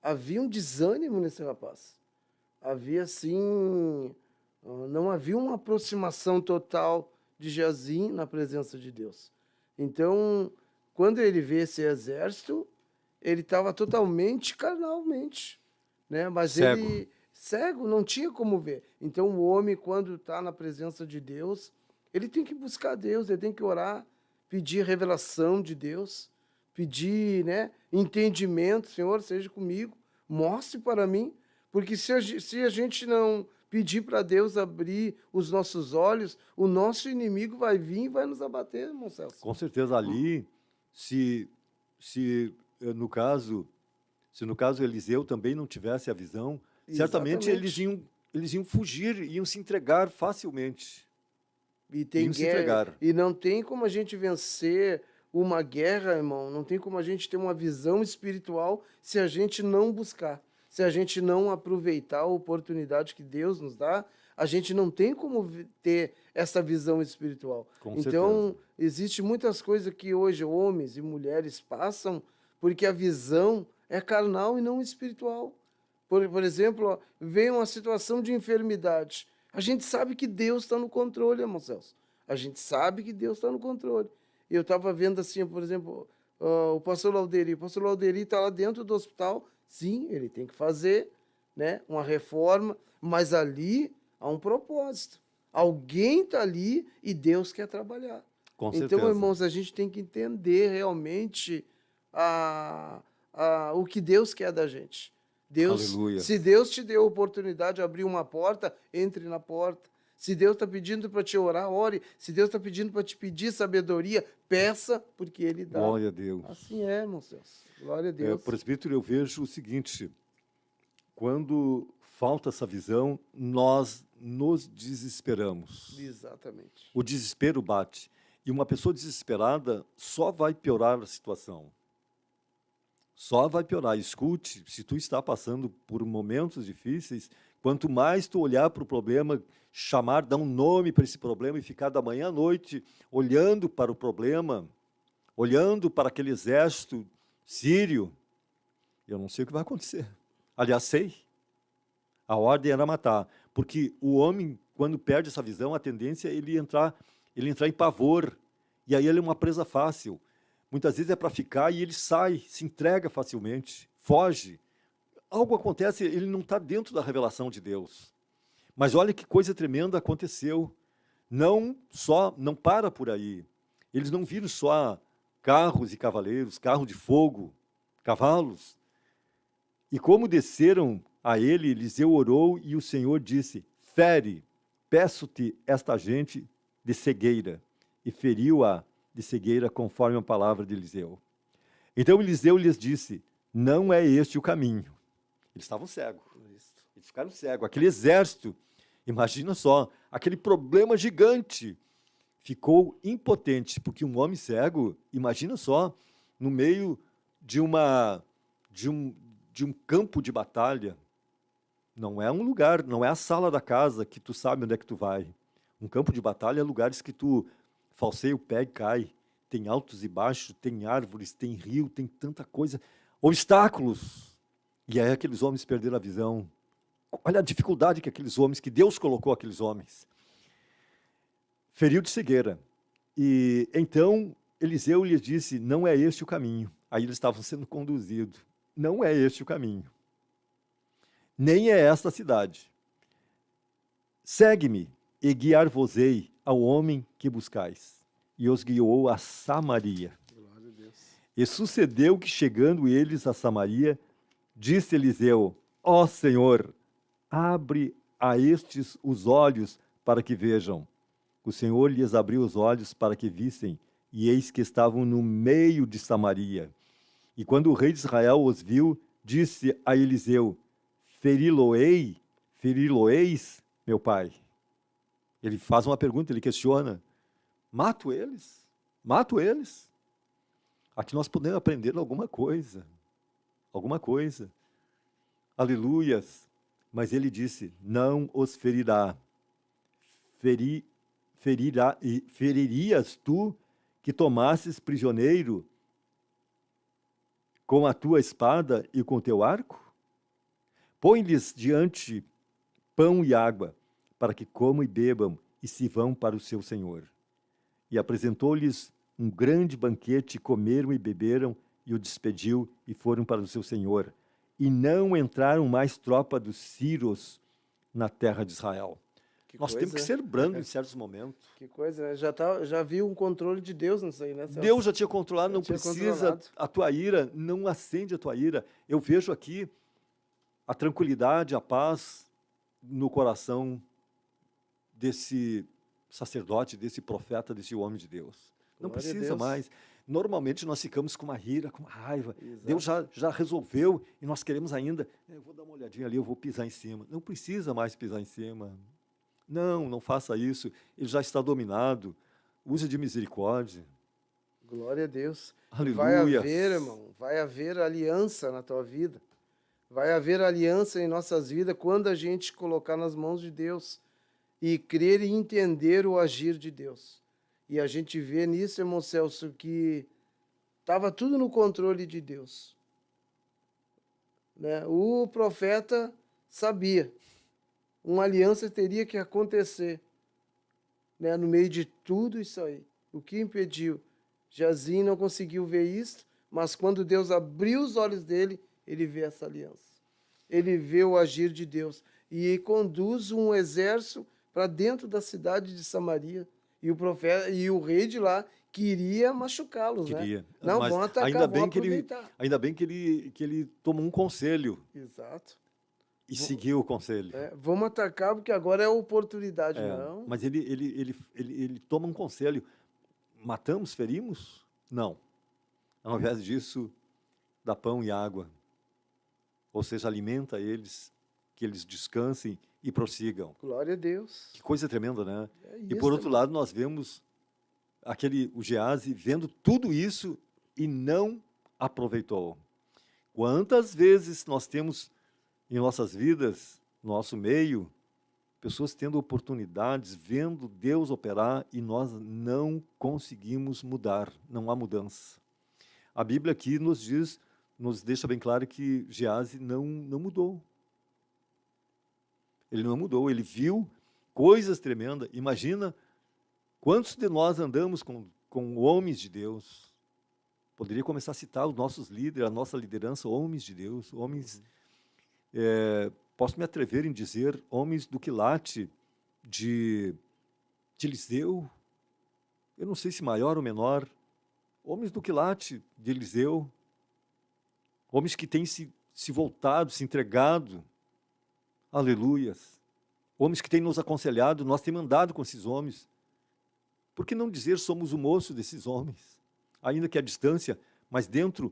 havia um desânimo nesse rapaz. Havia, assim... Não havia uma aproximação total de Geazi na presença de Deus. Então, quando ele vê esse exército, ele estava totalmente carnalmente, né? Mas cego. Ele cego, não tinha como ver. Então, o homem, quando está na presença de Deus, ele tem que buscar Deus, ele tem que orar, pedir revelação de Deus, pedir, né, entendimento. Senhor, seja comigo, mostre para mim, porque se a gente não pedir para Deus abrir os nossos olhos, o nosso inimigo vai vir e vai nos abater, irmão Celso. Com certeza ali, se no caso Eliseu também não tivesse a visão, certamente eles iam fugir, iam se entregar facilmente. E tem guerra, e não tem como a gente vencer uma guerra, irmão, não tem como a gente ter uma visão espiritual se a gente não buscar, se a gente não aproveitar a oportunidade que Deus nos dá, a gente não tem como ter essa visão espiritual. Com então, certeza. existe muitas coisas que hoje homens e mulheres passam porque a visão é carnal e não espiritual. Por exemplo, ó, vem uma situação de enfermidade. A gente sabe que Deus está no controle, irmão Celso. A gente sabe que Deus está no controle. Eu estava vendo assim, por exemplo, o pastor Lauderi. O pastor Lauderi está lá dentro do hospital. Sim, ele tem que fazer, né, uma reforma, mas ali há um propósito. Alguém está ali e Deus quer trabalhar. Com então, certeza. irmãos, a gente tem que entender realmente o que Deus quer da gente. Aleluia. Se Deus te deu a oportunidade de abrir uma porta, entre na porta. Se Deus está pedindo para te orar, ore. Se Deus está pedindo para te pedir sabedoria, peça, porque Ele dá. Glória a Deus. Assim é, irmão Celso. Glória a Deus. Presbítero, eu vejo o seguinte, quando falta essa visão, nós nos desesperamos. Exatamente. O desespero bate. E uma pessoa desesperada só vai piorar a situação. Só vai piorar. Escute, se tu está passando por momentos difíceis, quanto mais tu olhar para o problema, dar um nome para esse problema e ficar da manhã à noite olhando para o problema, olhando para aquele exército sírio, eu não sei o que vai acontecer. Aliás, sei. A ordem era matar. Porque o homem, quando perde essa visão, a tendência é ele entrar em pavor. E aí ele é uma presa fácil. Muitas vezes é para ficar e ele sai, se entrega facilmente, foge. Algo acontece, ele não está dentro da revelação de Deus. Mas olha que coisa tremenda aconteceu. Não para por aí. Eles não viram só carros e cavaleiros, carro de fogo, cavalos. E como desceram a ele, Eliseu orou e o Senhor disse, fere, peço-te esta gente de cegueira. E feriu-a de cegueira, conforme a palavra de Eliseu. Então Eliseu lhes disse, não é este o caminho. Eles estavam cegos. Eles ficaram cegos. Aquele exército, imagina só, aquele problema gigante, ficou impotente, porque um homem cego, imagina só, no meio de um campo de batalha, não é um lugar, não é a sala da casa que tu sabe onde é que tu vai. Um campo de batalha é lugares que tu falseia o pé e cai. Tem altos e baixos, tem árvores, tem rio, tem tanta coisa. Obstáculos. E aí aqueles homens perderam a visão. Olha a dificuldade que aqueles homens, que Deus colocou aqueles homens. Feriu de cegueira. E então Eliseu lhes disse, não é este o caminho. Aí eles estavam sendo conduzidos. Não é este o caminho. Nem é esta a cidade. Segue-me e guiar-vos-ei ao homem que buscais. E os guiou a Samaria. Glória a Deus. E sucedeu que, chegando eles a Samaria, disse Eliseu, ó Senhor, abre a estes os olhos para que vejam. O Senhor lhes abriu os olhos para que vissem, e eis que estavam no meio de Samaria. E quando o rei de Israel os viu, disse a Eliseu, feri-lo-eis, meu pai? Ele faz uma pergunta, ele questiona, mato eles? Mato eles? Aqui nós podemos aprender alguma coisa. Aleluias. Mas ele disse, não os ferirá. Feririas tu que tomasses prisioneiro com a tua espada e com o teu arco? Põe-lhes diante pão e água, para que comam e bebam e se vão para o seu senhor. E apresentou-lhes um grande banquete, comeram e beberam, e o despediu e foram para o seu senhor. e não entraram mais tropa dos sírios na terra de Israel. Que Nós coisa, temos que ser brando em certos momentos. Que coisa, né? Já viu um controle de Deus nisso aí, né, Celso? Deus já tinha controlado, Já não tinha precisa, controlado. a tua ira, não acende a tua ira. Eu vejo aqui a tranquilidade, a paz no coração desse sacerdote, desse profeta, desse homem de Deus. Não Glória a precisa Deus. mais. Normalmente nós ficamos com uma ira, com uma raiva. Exato. Deus já resolveu e nós queremos ainda, eu vou dar uma olhadinha ali, eu vou pisar em cima. Não precisa mais pisar em cima. Não faça isso. Ele já está dominado. Use de misericórdia. Glória a Deus. Aleluia. Vai haver, irmão, vai haver aliança na tua vida. Vai haver aliança em nossas vidas quando a gente colocar nas mãos de Deus e crer e entender o agir de Deus. E a gente vê nisso, irmão Celso, que estava tudo no controle de Deus. Né? O profeta sabia. Uma aliança teria que acontecer, né? No meio de tudo isso aí. O que impediu? Jazim não conseguiu ver isso, mas quando Deus abriu os olhos dele, ele vê essa aliança. Ele vê o agir de Deus e conduz um exército para dentro da cidade de Samaria. E o profeta e o rei de lá queria machucá-los, Queria. né? Não, Mas vão atacar, ainda vão bem que aproveitar. ainda bem que ele tomou um conselho Exato. e seguiu o conselho. É, vamos atacar porque agora é a oportunidade, É, não. mas ele toma um conselho. Matamos, ferimos? Não. Ao invés disso, dá pão e água. Ou seja, alimenta eles, que eles descansem e prossigam. Glória a Deus. Que coisa tremenda, né? É E isso, por outro irmão. lado, nós vemos o Geazi vendo tudo isso e não aproveitou. Quantas vezes nós temos em nossas vidas, no nosso meio, pessoas tendo oportunidades, vendo Deus operar e nós não conseguimos mudar, não há mudança. A Bíblia aqui nos deixa bem claro que Geazi não mudou. Ele não mudou, ele viu coisas tremendas. Imagina quantos de nós andamos com homens de Deus. Poderia começar a citar os nossos líderes, a nossa liderança, homens de Deus, homens, posso me atrever em dizer, homens do quilate de Eliseu, eu não sei se maior ou menor, homens do quilate de Eliseu, homens que têm se voltado, se entregado, aleluias, homens que têm nos aconselhado, nós temos andado com esses homens. Por que não dizer somos o moço desses homens? Ainda que à distância, mas dentro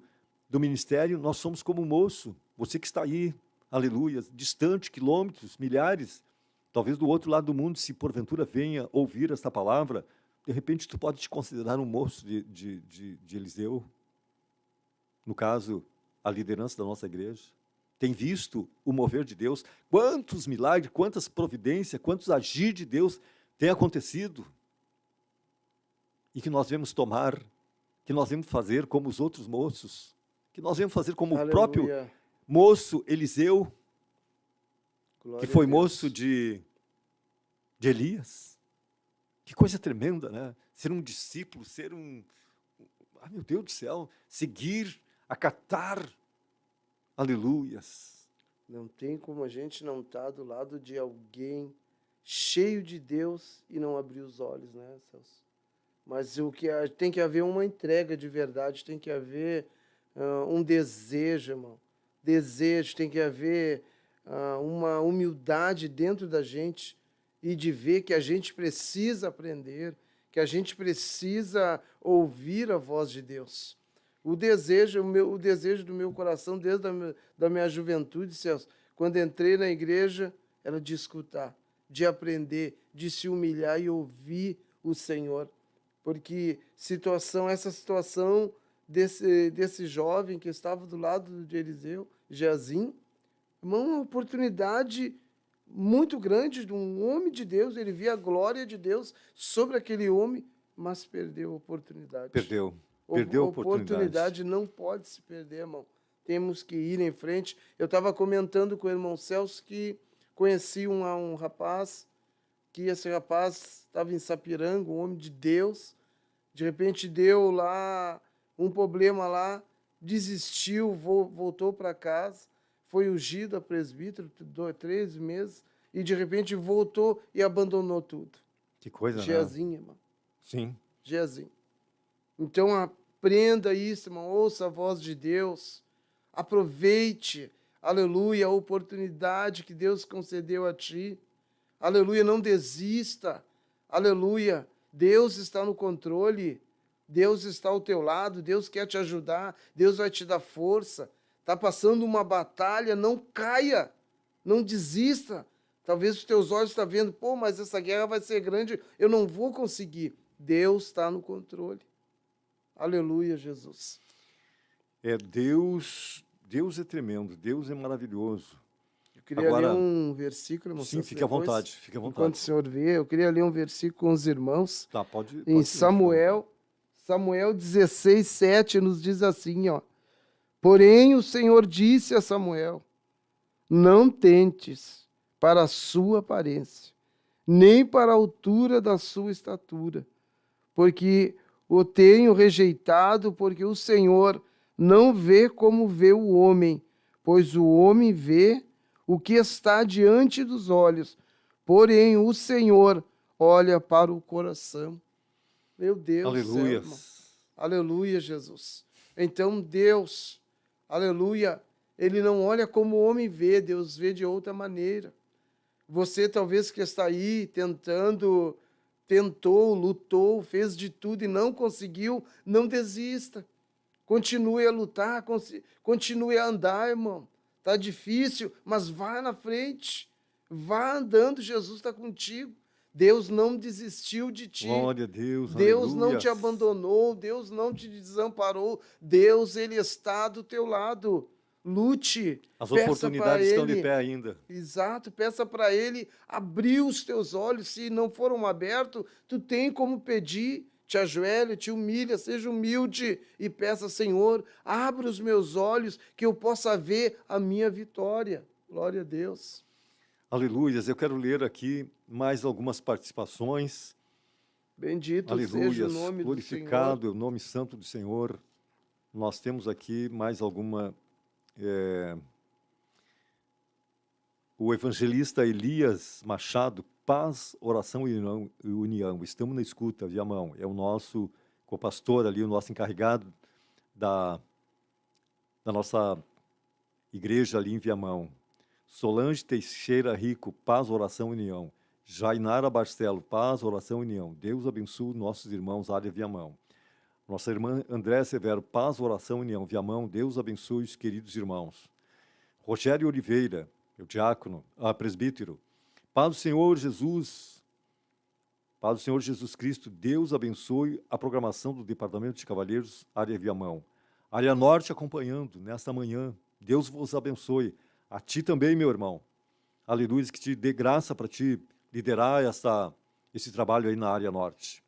do ministério, nós somos como o moço. Você que está aí, aleluias, distante, quilômetros, milhares, talvez do outro lado do mundo, se porventura venha ouvir esta palavra, de repente tu pode te considerar um moço de Eliseu. No caso, a liderança da nossa igreja. Tem visto o mover de Deus. Quantos milagres, quantas providências, quantos agir de Deus tem acontecido. E que nós vemos tomar, que nós vemos fazer como os outros moços, que nós vemos fazer como Aleluia. o próprio moço Eliseu, Glória que foi a Deus. moço de Elias. Que coisa tremenda, né? Ser um discípulo, ser meu Deus do céu, seguir, acatar, aleluias. Não tem como a gente não estar do lado de alguém cheio de Deus e não abrir os olhos, né, Celso? Mas tem que haver uma entrega de verdade, tem que haver um desejo, irmão. Desejo, tem que haver uma humildade dentro da gente e de ver que a gente precisa aprender, que a gente precisa ouvir a voz de Deus. O desejo do meu coração, desde da minha juventude, Celso, quando entrei na igreja, era de escutar, de aprender, de se humilhar e ouvir o Senhor. Porque essa situação desse jovem que estava do lado de Eliseu, Geazim, uma oportunidade muito grande de um homem de Deus, ele via a glória de Deus sobre aquele homem, mas perdeu a oportunidade. Perdeu a oportunidade. Oportunidade não pode se perder, irmão. Temos que ir em frente. Eu estava comentando com o irmão Celso que conheci um rapaz, que esse rapaz estava em Sapiranga, um homem de Deus. De repente deu lá um problema lá, desistiu, voltou para casa, foi ungido a presbítero, 3 meses, e de repente voltou e abandonou tudo. Que coisa, né? Geazinha, irmão. Sim. Geazinha. Então aprenda isso, irmão, ouça a voz de Deus, aproveite, aleluia, a oportunidade que Deus concedeu a ti, aleluia, não desista, aleluia, Deus está no controle, Deus está ao teu lado, Deus quer te ajudar, Deus vai te dar força, está passando uma batalha, não caia, não desista, talvez os teus olhos estão vendo, pô, mas essa guerra vai ser grande, eu não vou conseguir, Deus está no controle, aleluia, Jesus. Deus é tremendo, Deus é maravilhoso. Eu queria ler um versículo, irmão. Sim, fique à vontade, fique à vontade. Enquanto o senhor vê, eu queria ler um versículo com os irmãos. Tá, pode em Samuel 16:7 nos diz assim, ó. Porém o Senhor disse a Samuel, não tentes para a sua aparência, nem para a altura da sua estatura, porque o tenho rejeitado, porque o Senhor não vê como vê o homem, pois o homem vê o que está diante dos olhos, porém o Senhor olha para o coração. Meu Deus, aleluia. Céu, irmão. Aleluia, Jesus. Então Deus, aleluia, Ele não olha como o homem vê, Deus vê de outra maneira. Você talvez que está aí tentou, lutou, fez de tudo e não conseguiu, não desista. Continue a lutar, continue a andar, irmão. Está difícil, mas vá na frente. Vá andando, Jesus está contigo. Deus não desistiu de ti. Glória a Deus, Deus aleluia. não te abandonou, Deus não te desamparou. Deus, Ele está do teu lado. Lute. As oportunidades estão de pé ainda. Exato, peça para Ele abrir os teus olhos. Se não foram abertos, tu tem como pedir. Te ajoelha, te humilha, seja humilde e peça, Senhor, abra os meus olhos que eu possa ver a minha vitória. Glória a Deus. Aleluias, eu quero ler aqui mais algumas participações. Bendito Aleluias, seja o nome glorificado do Senhor. é o nome santo do Senhor. Nós temos aqui mais alguma... O evangelista Elias Machado, paz, oração e união. Estamos na escuta, Viamão. É o nosso copastor ali, o nosso encarregado da nossa igreja ali em Viamão. Solange Teixeira Rico, paz, oração e união. Jainara Barcelo, paz, oração e união. Deus abençoe nossos irmãos, área Viamão. Nossa irmã André Severo, paz, oração e união. Viamão, Deus abençoe os queridos irmãos. Rogério Oliveira, o diácono, presbítero. Paz do Senhor Jesus, paz do Senhor Jesus Cristo, Deus abençoe a programação do Departamento de Cavalheiros, área Viamão. Área Norte acompanhando nesta manhã, Deus vos abençoe. A ti também, meu irmão. Aleluia, que te dê graça para te liderar esse trabalho aí na área Norte.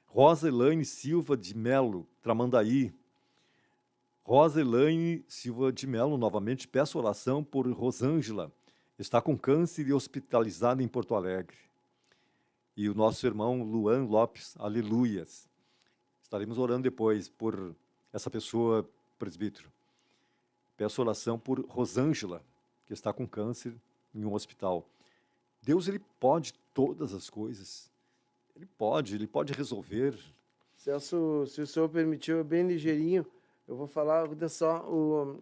Rosa Elaine Silva de Melo, Tramandaí. Rosa Elaine Silva de Melo, novamente, peço oração por Rosângela. Está com câncer e hospitalizada em Porto Alegre. E o nosso irmão Luan Lopes, aleluias. Estaremos orando depois por essa pessoa, presbítero. Peço oração por Rosângela, que está com câncer em um hospital. Deus, Ele pode todas as coisas. Ele pode resolver. Celso, se o senhor permitiu, é bem ligeirinho. Eu vou falar, olha só,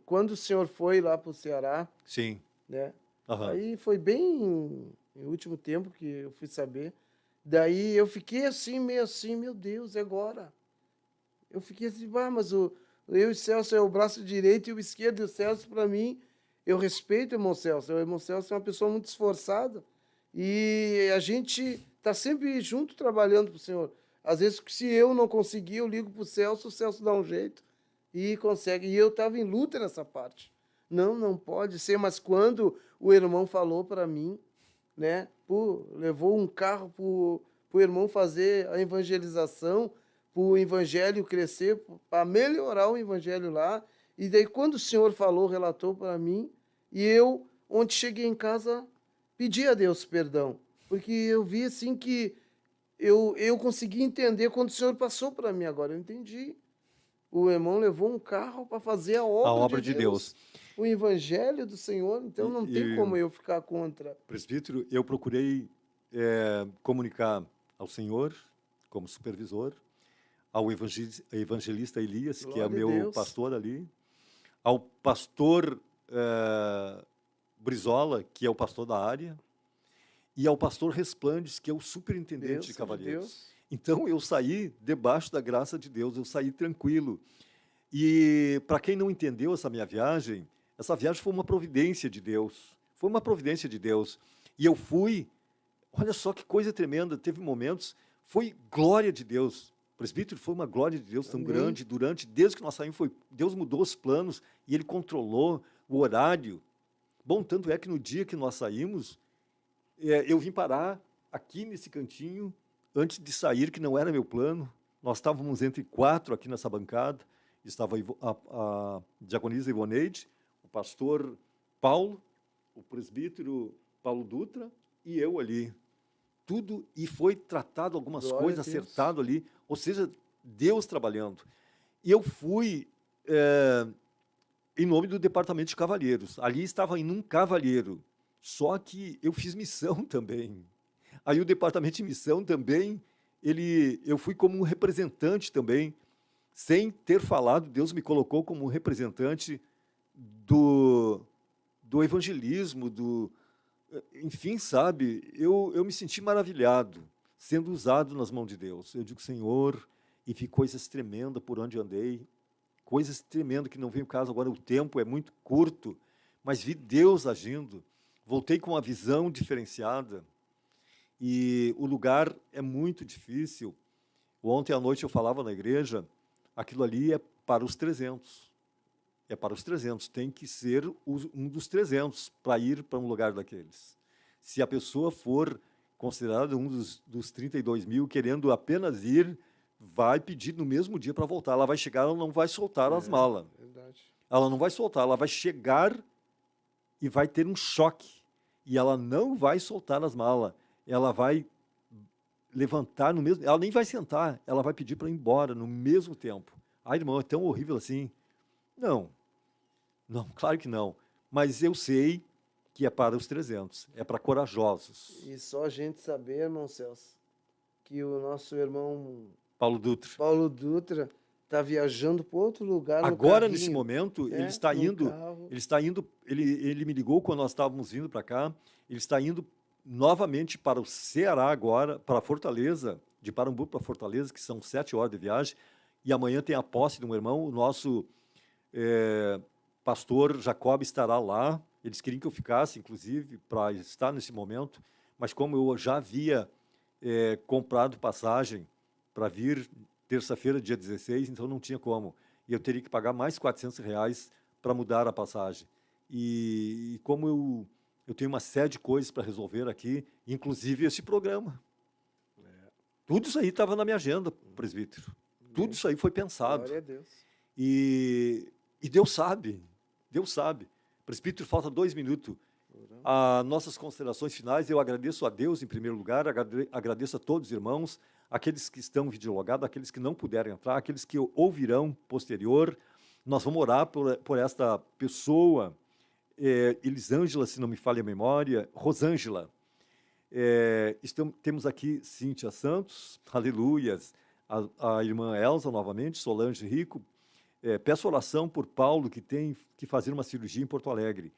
quando o senhor foi lá para o Ceará, Sim. né? Uhum. Aí foi bem em último tempo que eu fui saber. Daí eu fiquei assim, meio assim, meu Deus, é agora. Eu fiquei assim, mas eu e o Celso é o braço direito e o esquerdo, e o Celso, para mim, eu respeito o irmão Celso. O irmão Celso é uma pessoa muito esforçada e a gente está sempre junto trabalhando para o Senhor. Às vezes, se eu não conseguir, eu ligo para o Celso dá um jeito e consegue. E eu estava em luta nessa parte. Não pode ser, mas quando o irmão falou para mim, né, levou um carro para o irmão fazer a evangelização, para o evangelho crescer, para melhorar o evangelho lá. E daí, quando o Senhor falou, relatou para mim, e eu, onde cheguei em casa, pedi a Deus perdão, porque eu vi assim que eu consegui entender quando o Senhor passou para mim agora, eu entendi. O irmão levou um carro para fazer a obra de Deus. O evangelho do Senhor, então não tem como eu ficar contra. Presbítero, eu procurei comunicar ao senhor, como supervisor, ao evangelista Elias, que é meu pastor ali, ao pastor Brizola, que é o pastor da área, e ao pastor Resplandes, que é o superintendente de Cavalheiros. Então, eu saí debaixo da graça de Deus, eu saí tranquilo. E, para quem não entendeu essa minha viagem, essa viagem foi uma providência de Deus. Foi uma providência de Deus. E eu fui, olha só que coisa tremenda, teve momentos, foi glória de Deus. Presbítero, foi uma glória de Deus tão grande, desde que nós saímos, Deus mudou os planos e Ele controlou o horário. Bom, tanto é que no dia que nós saímos, eu vim parar aqui nesse cantinho, antes de sair, que não era meu plano. Nós estávamos entre 4 aqui nessa bancada, estava a diaconisa Ivoneide, o pastor Paulo, o presbítero Paulo Dutra e eu ali. Tudo, e foi tratado algumas coisas, acertado ali, ou seja, Deus trabalhando. E eu fui em nome do Departamento de Cavalheiros. Ali estava indo um cavalheiro, só que eu fiz missão também. Aí o Departamento de Missão também, eu fui como um representante também, sem ter falado, Deus me colocou como um representante do evangelismo, enfim, sabe, eu me senti maravilhado, sendo usado nas mãos de Deus. Eu digo, Senhor, e vi coisas tremendas por onde andei, coisas tremendas que não veio caso agora, o tempo é muito curto, mas vi Deus agindo, voltei com uma visão diferenciada, e o lugar é muito difícil. Ontem à noite eu falava na igreja, aquilo ali é para os 300. É para os 300, tem que ser um dos 300 para ir para um lugar daqueles. Se a pessoa for considerada um dos 32 mil, querendo apenas ir, vai pedir no mesmo dia para voltar. Ela vai chegar, ela não vai soltar as malas. Verdade. Ela não vai soltar, ela vai chegar e vai ter um choque. E ela não vai soltar as malas. Ela vai levantar no mesmo... Ela nem vai sentar, ela vai pedir para ir embora no mesmo tempo. Ai, irmão, é tão horrível assim. Não, claro que não. Mas eu sei que é para os 300, é para corajosos. E só a gente saber, irmão Celso, que o nosso irmão Paulo Dutra está viajando para outro lugar. Agora, nesse momento, ele está indo, ele me ligou quando nós estávamos vindo para cá, ele está indo novamente para o Ceará agora, para Fortaleza, de Parambu para Fortaleza, que são 7 horas de viagem, e amanhã tem a posse de um irmão, o nosso pastor Jacob estará lá. Eles queriam que eu ficasse, inclusive, para estar nesse momento, mas como eu já havia comprado passagem para vir terça-feira, dia 16, então não tinha como. E eu teria que pagar mais R$400 para mudar a passagem. E como eu tenho uma série de coisas para resolver aqui, inclusive esse programa. Tudo isso aí estava na minha agenda, presbítero. Tudo isso aí foi pensado. Glória a Deus. E Deus sabe. Deus sabe. Presbítero, falta 2 minutos. As nossas considerações finais, eu agradeço a Deus em primeiro lugar, agradeço a todos os irmãos, aqueles que estão videologados, aqueles que não puderam entrar, aqueles que ouvirão posterior. Nós vamos orar por esta pessoa, Elisângela, se não me falha a memória, Rosângela. Temos aqui Cíntia Santos, aleluias, a irmã Elza novamente, Solange Rico. Peço oração por Paulo, que tem que fazer uma cirurgia em Porto Alegre.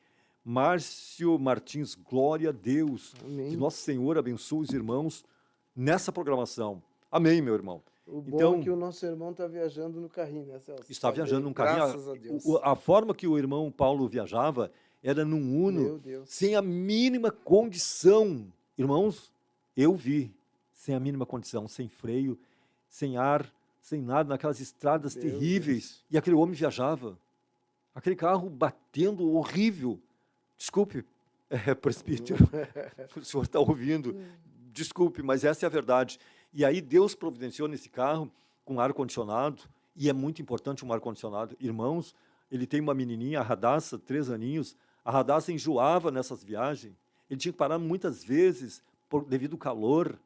Márcio Martins, glória a Deus. Amém. Que Nosso Senhor abençoe os irmãos nessa programação. Amém, meu irmão. O bom é que o nosso irmão está viajando no carrinho, né, Celso? Está viajando num carrinho. Graças a Deus. A forma que o irmão Paulo viajava era num Uno, sem a mínima condição. Irmãos, eu vi, sem a mínima condição, sem freio, sem ar, sem nada, naquelas estradas terríveis. E aquele homem viajava. Aquele carro batendo horrível. Desculpe, presbítero, o senhor está ouvindo. Desculpe, mas essa é a verdade. E aí Deus providenciou nesse carro com ar-condicionado, e é muito importante um ar-condicionado. Irmãos, ele tem uma menininha, a Radassa, 3 aninhos. A Radassa enjoava nessas viagens. Ele tinha que parar muitas vezes devido ao calor.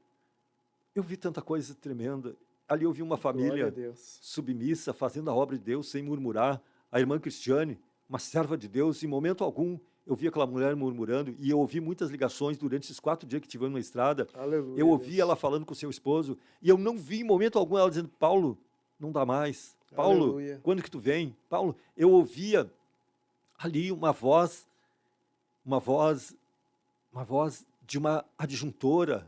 Eu vi tanta coisa tremenda. ali eu vi uma Glória a família Deus. submissa, fazendo a obra de Deus sem murmurar. A irmã Cristiane, uma serva de Deus, em momento algum eu vi aquela mulher murmurando, e eu ouvi muitas ligações durante esses 4 dias que tivemos na estrada. Aleluia. Eu ouvi Deus. ela falando com o seu esposo, e eu não vi em momento algum ela dizendo: Paulo, não dá mais. Paulo, Aleluia. quando que tu vem? Paulo, eu ouvia ali uma voz de uma adjuntora,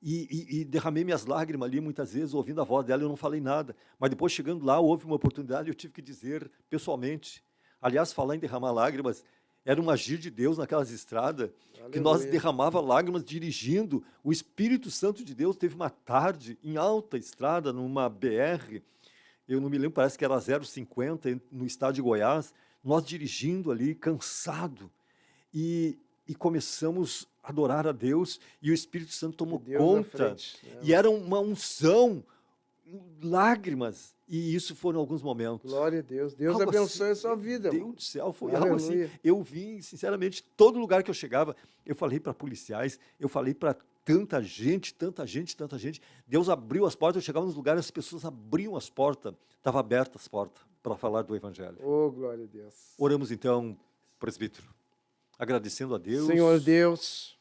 e derramei minhas lágrimas ali muitas vezes, ouvindo a voz dela. Eu não falei nada, mas depois, chegando lá, houve uma oportunidade, eu tive que dizer pessoalmente. Aliás, falar em derramar lágrimas, era um agir de Deus naquelas estradas, que nós Aleluia. derramava lágrimas dirigindo. O Espírito Santo de Deus teve uma tarde em alta estrada, numa BR, eu não me lembro, parece que era 050, no estado de Goiás, nós dirigindo ali, cansado, e começamos a adorar a Deus, e o Espírito Santo tomou Deus na conta, frente. e era uma unção, lágrimas, e isso foram alguns momentos. Glória a Deus. Deus Algo abençoe assim, a sua vida. Deus irmão. do céu, foi algo assim. Aleluia. Eu vim, sinceramente, todo lugar que eu chegava, eu falei para policiais, eu falei para tanta gente. Deus abriu as portas, eu chegava nos lugares, as pessoas abriam as portas, estavam abertas as portas para falar do Evangelho. Oh, glória a Deus. Oramos então, presbítero, agradecendo a Deus. Senhor Deus,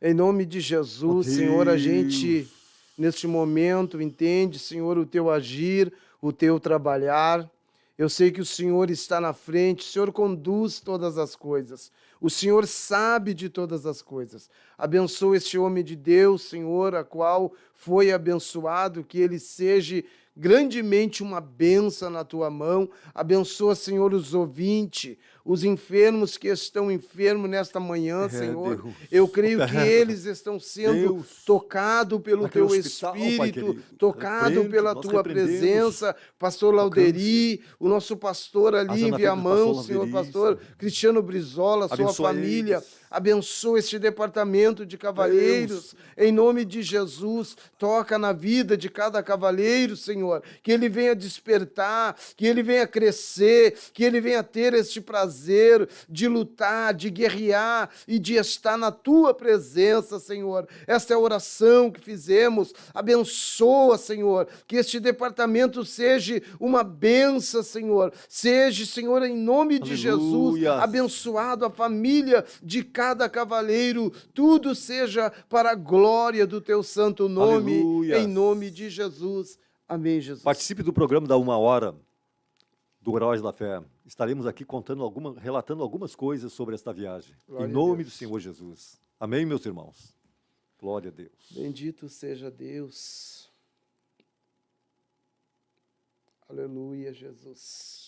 em nome de Jesus, Ó Senhor, a Deus. gente, neste momento, entende, Senhor, o teu agir, o teu trabalhar. Eu sei que o Senhor está na frente, o Senhor conduz todas as coisas. O Senhor sabe de todas as coisas. Abençoa este homem de Deus, Senhor, a qual foi abençoado, que ele seja grandemente uma bênção na tua mão. Abençoa, Senhor, os ouvintes, os enfermos que estão enfermos nesta manhã, Senhor. Deus. Eu creio que eles estão sendo Deus. tocados pelo Naquele teu hospital, Pai Espírito, querido. tocado Repreende, pela nós tua repreendemos presença. Pastor Lauderi, o nosso pastor ali Haja em na vida do Viamão, pastor Senhor Lauderi, pastor Cristiano Brizola, sua Abençoa família. eles. Abençoa este departamento de cavalheiros, em nome de Jesus. Toca na vida de cada cavaleiro, Senhor, que ele venha despertar, que ele venha crescer, que ele venha ter este prazer de lutar, de guerrear e de estar na tua presença, Senhor. Esta é a oração que fizemos. Abençoa, Senhor, que este departamento seja uma benção, Senhor. Seja, Senhor, em nome de Jesus, Aleluia. abençoado a família de cada cavaleiro. Tudo seja para a glória do teu santo nome, Aleluia. em nome de Jesus. Amém, Jesus. Participe do programa da 1 hora do Heróis da Fé. Estaremos aqui relatando algumas coisas sobre esta viagem. Glória em a nome Deus. do Senhor Jesus. Amém, meus irmãos? Glória a Deus. Bendito seja Deus. Aleluia, Jesus.